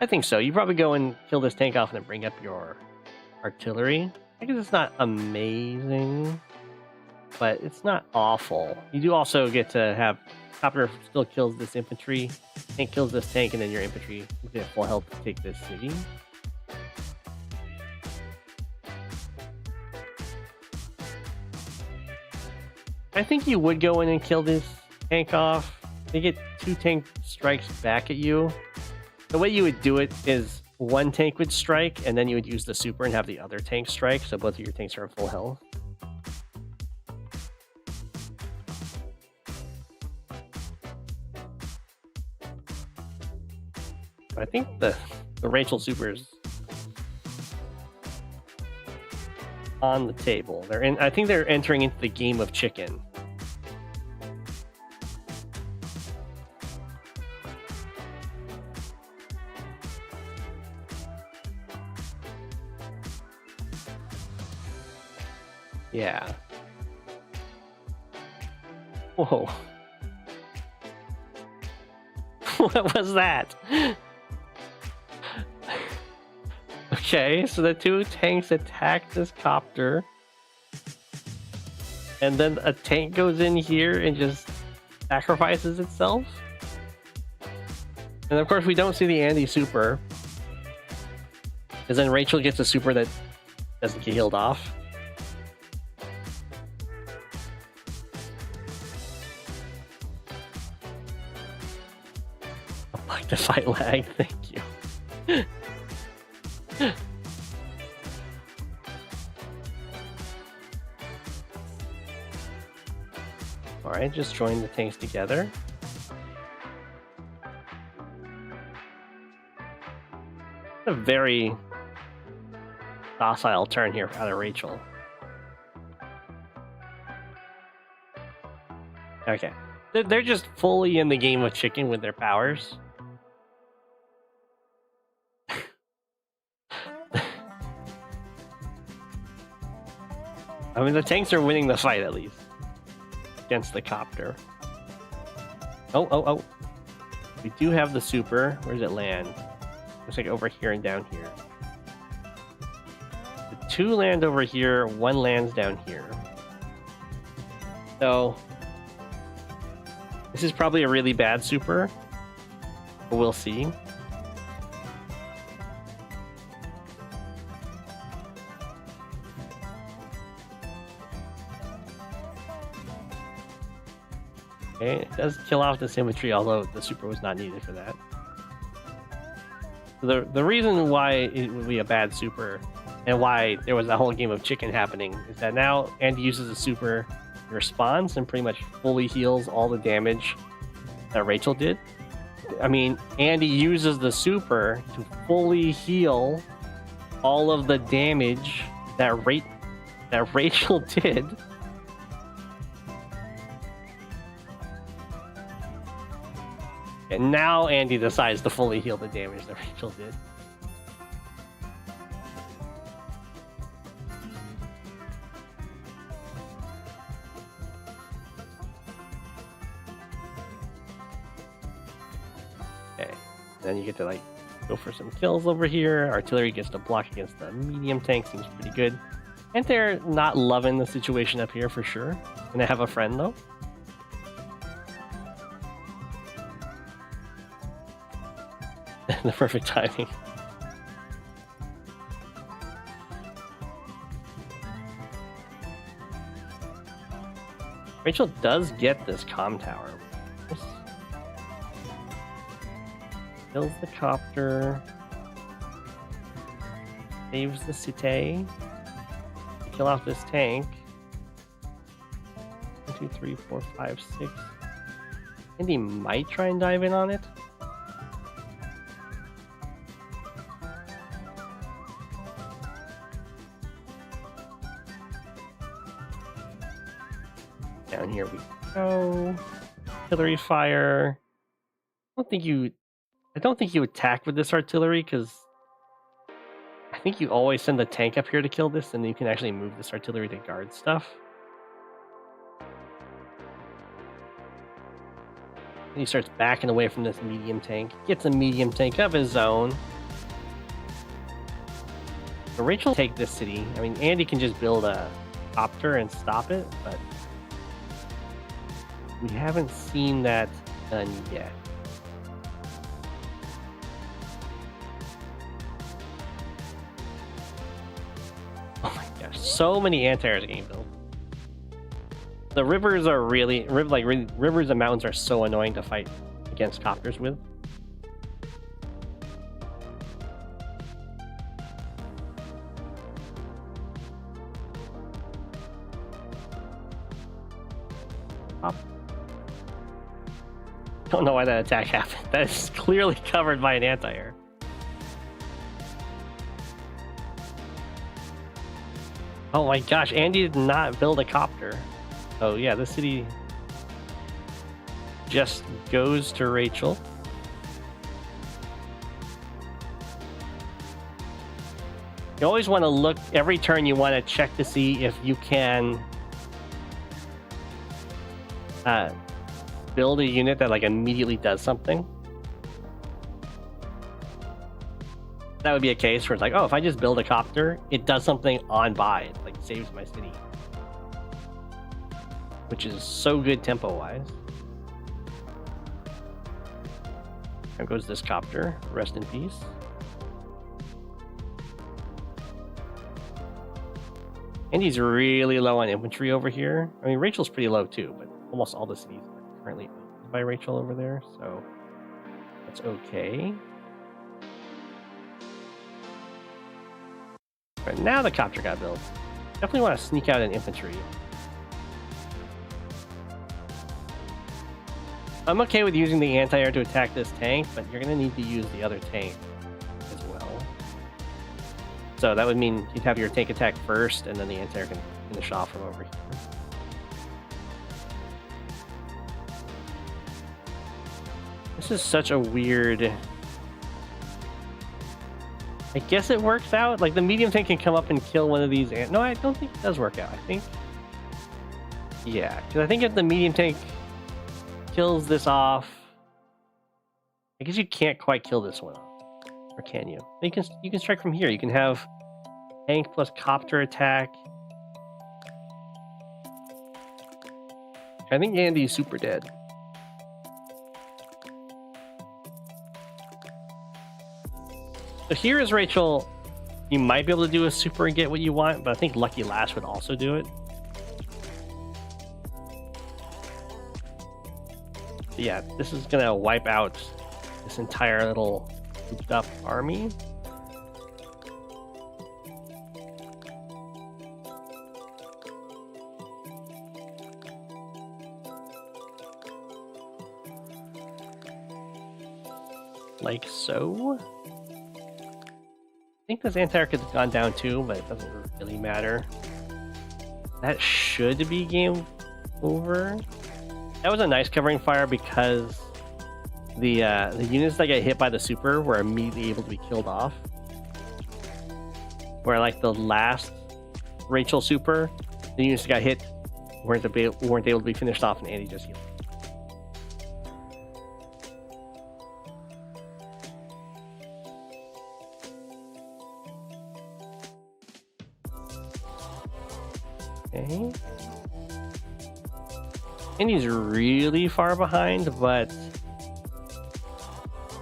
I think so. You probably go and kill this tank off and then bring up your artillery. I guess it's not amazing, but it's not awful. You do also get to have copter still kills this infantry, tank kills this tank, and then your infantry get full health to take this city. I think you would go in and kill this tank off. They get 2 tank strikes back at you. The way you would do it is one tank would strike, and then you would use the super and have the other tank strike, so both of your tanks are at full health. I think the Rachel super is on the table. I think they're entering into the game of chicken. Yeah. Whoa. What was that? Okay, so the 2 tanks attack this copter. And then a tank goes in here and just sacrifices itself. And of course we don't see the Andy super. Because then Rachel gets a super that doesn't get healed off. To fight lag, thank you. Alright, just join the tanks together. A very docile turn here out of Rachel. Okay. They're just fully in the game of chicken with their powers. I mean, the tanks are winning the fight, at least. Against the copter. Oh. We do have the super. Where does it land? Looks like over here and down here. The 2 land over here, 1 lands down here. So, this is probably a really bad super. We'll see. Okay, it does kill off this infantry, although the super was not needed for that. The reason why it would be a bad super, and why there was that whole game of chicken happening, is that now Andy uses a super in response and pretty much fully heals all the damage that Rachel did. I mean, Andy uses the super to fully heal all of the damage that Rachel did. And now Andy decides to fully heal the damage that Rachel did. Okay, then you get to like go for some kills over here. Artillery gets to block against the medium tank, seems pretty good. And they're not loving the situation up here for sure. Gonna have a friend though. The perfect timing. Rachel does get this comm tower. Kills the copter. Saves the cité. Kill off this tank. 1, 2, 3, 4, 5, 6. And he might try and dive in on it. Down here we go. Artillery fire. I don't think you attack with this artillery because I think you always send the tank up here to kill this, and you can actually move this artillery to guard stuff. And he starts backing away from this medium tank. Gets a medium tank of his own. So Rachel will take this city. I mean, Andy can just build a copter and stop it, but we haven't seen that done yet. Oh my gosh, so many anti-airs getting built. The rivers are really, rivers and mountains are so annoying to fight against copters with. Don't know why that attack happened. That is clearly covered by an anti-air. Oh my gosh, Andy did not build a copter. Oh yeah, this city just goes to Rachel. You always want to look, every turn you want to check to see if you can build a unit that like immediately does something. That would be a case where it's like, oh, if I just build a copter, it does something on by. It like saves my city. Which is so good tempo-wise. There goes this copter. Rest in peace. And he's really low on infantry over here. I mean, Rachel's pretty low too, but almost all the cities are currently owned by Rachel over there, so that's okay. Right, now the copter got built. Definitely want to sneak out an infantry. I'm okay with using the anti-air to attack this tank, but you're going to need to use the other tank as well. So that would mean you'd have your tank attack first, and then the anti-air can finish off from over here. This is such a weird... I guess it works out. Like, the medium tank can come up and kill one of these... No, I don't think it does work out. I think... Yeah, because I think if the medium tank kills this off... I guess you can't quite kill this one off. Or can you? You can strike from here. You can have tank plus copter attack. I think Andy's super dead. So here is Rachel. You might be able to do a super and get what you want, but I think Lucky Lash would also do it. But yeah, this is gonna wipe out this entire little souped up army. Like so. I think this anti-air could have gone down too, but it doesn't really matter. That should be game over. That was a nice covering fire because the units that get hit by the super were immediately able to be killed off. Where like the last Rachel super, the units that got hit weren't able to be finished off, and Andy just healed. Okay. Andy's really far behind, but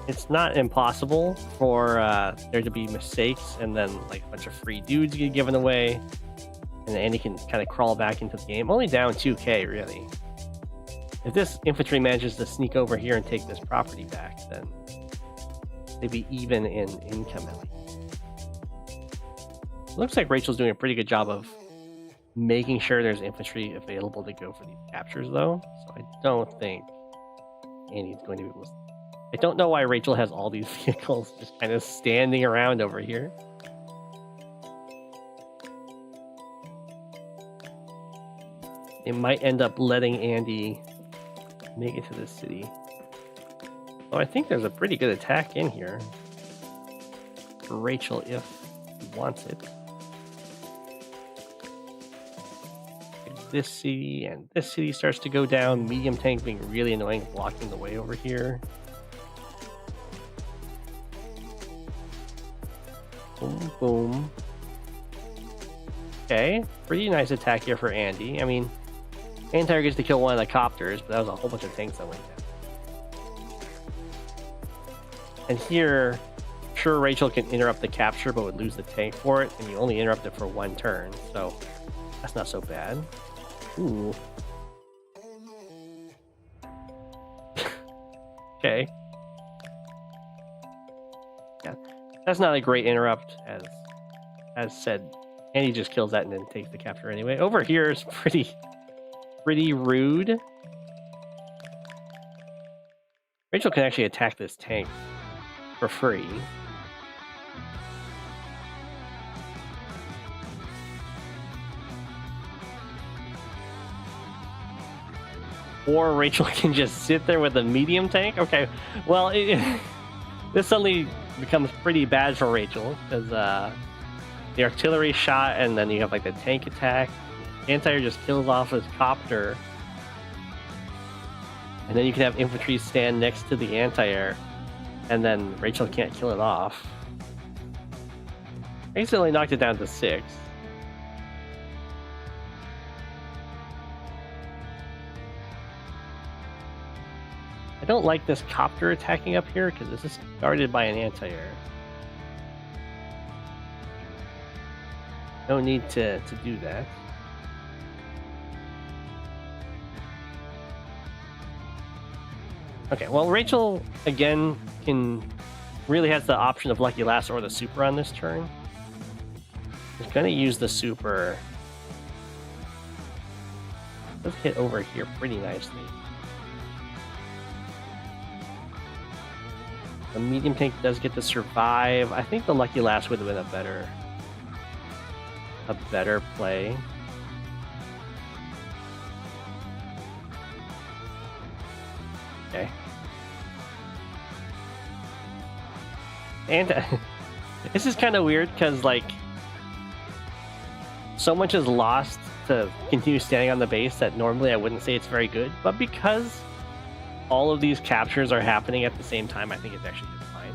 it's not impossible for there to be mistakes and then like a bunch of free dudes get given away, and then Andy can kind of crawl back into the game. Only down 2k really. If this infantry manages to sneak over here and take this property back, then they'd be even in income at least. Looks like Rachel's doing a pretty good job of making sure there's infantry available to go for these captures though, so I don't think Andy's going to be able to... I don't know why Rachel has all these vehicles just kind of standing around over here. It might end up letting Andy make it to this city. Oh, I think there's a pretty good attack in here for Rachel if he wants it. This city and this city starts to go down. Medium tank being really annoying, blocking the way over here. Boom, boom. Okay, pretty nice attack here for Andy. I mean, Anti gets to kill one of the copters, but that was a whole bunch of tanks that went down. And here, sure, Rachel can interrupt the capture, but would lose the tank for it, and you only interrupt it for one turn, so that's not so bad. Ooh. Okay. Yeah, that's not a great interrupt, as said. Andy just kills that and then takes the capture anyway. Over here is pretty rude. Rachel can actually attack this tank for free. Or Rachel can just sit there with a medium tank. Okay, well, this suddenly becomes pretty bad for Rachel because the artillery shot, and then you have like the tank attack. Anti-air just kills off his copter, and then you can have infantry stand next to the anti-air, and then Rachel can't kill it off. I guess it only knocked it down to 6. I don't like this copter attacking up here because this is guarded by an anti-air. No need to do that. Okay, well, Rachel again really has the option of Lucky Last or the super on this turn. She's gonna use the super. Let's hit over here pretty nicely. The medium tank does get to survive. I think the Lucky Last would have been a better play. Okay. And this is kind of weird because like so much is lost to continue standing on the base that normally I wouldn't say it's very good, but because all of these captures are happening at the same time, I think it's actually just fine.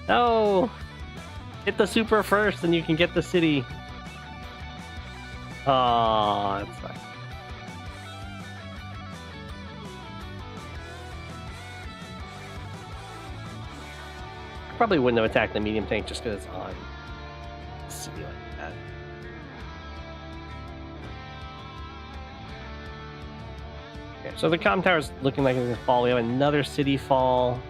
No! Hit the super first and you can get the city. Oh, that's fine. Probably wouldn't have attacked the medium tank just because it's on city like that. Okay, so the comm tower's looking like it's gonna fall. We have another city fall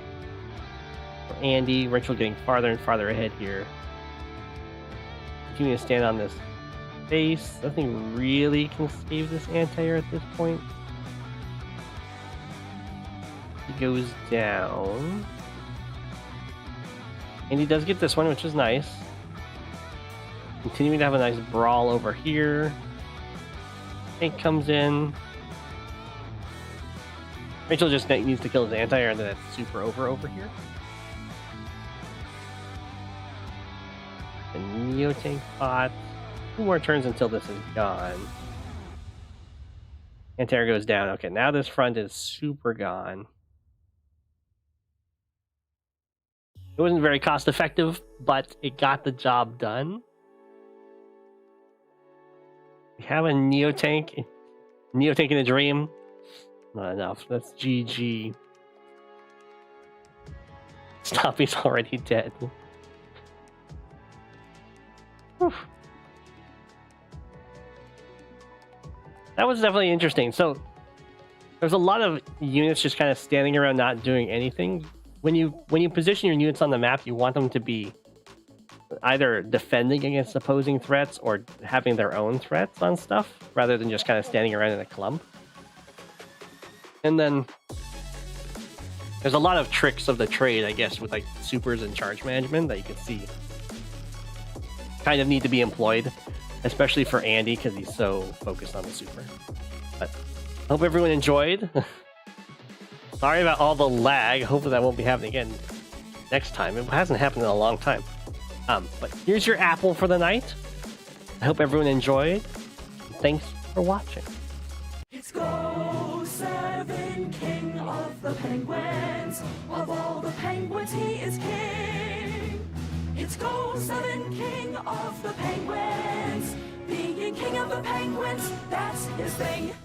for Andy. Rachel getting farther and farther ahead here. Continuing to stand on this base. Nothing really can save this anti-air at this point. He goes down. And he does get this one, which is nice. Continuing to have a nice brawl over here. Tank comes in. Rachel just needs to kill his anti-air and then it's super over here. The Neo tank pot. 2 more turns until this is gone. Anti-air goes down. Okay, now this front is super gone. It wasn't very cost effective, but it got the job done. We have a Neo tank in a dream. Not enough. That's GG. Stoppy's already dead. Whew. That was definitely interesting. So there's a lot of units just kind of standing around not doing anything. When you position your units on the map, you want them to be either defending against opposing threats or having their own threats on stuff, rather than just kind of standing around in a clump. And then there's a lot of tricks of the trade, I guess, with like supers and charge management that you can see kind of need to be employed, especially for Andy because he's so focused on the super. But I hope everyone enjoyed. Sorry about all the lag. Hopefully that won't be happening again next time. It hasn't happened in a long time. But here's your apple for the night. I hope everyone enjoyed. Thanks for watching. It's Go7, king of the penguins. Of all the penguins, he is king. It's Go7, king of the penguins. Being king of the penguins, that's his thing.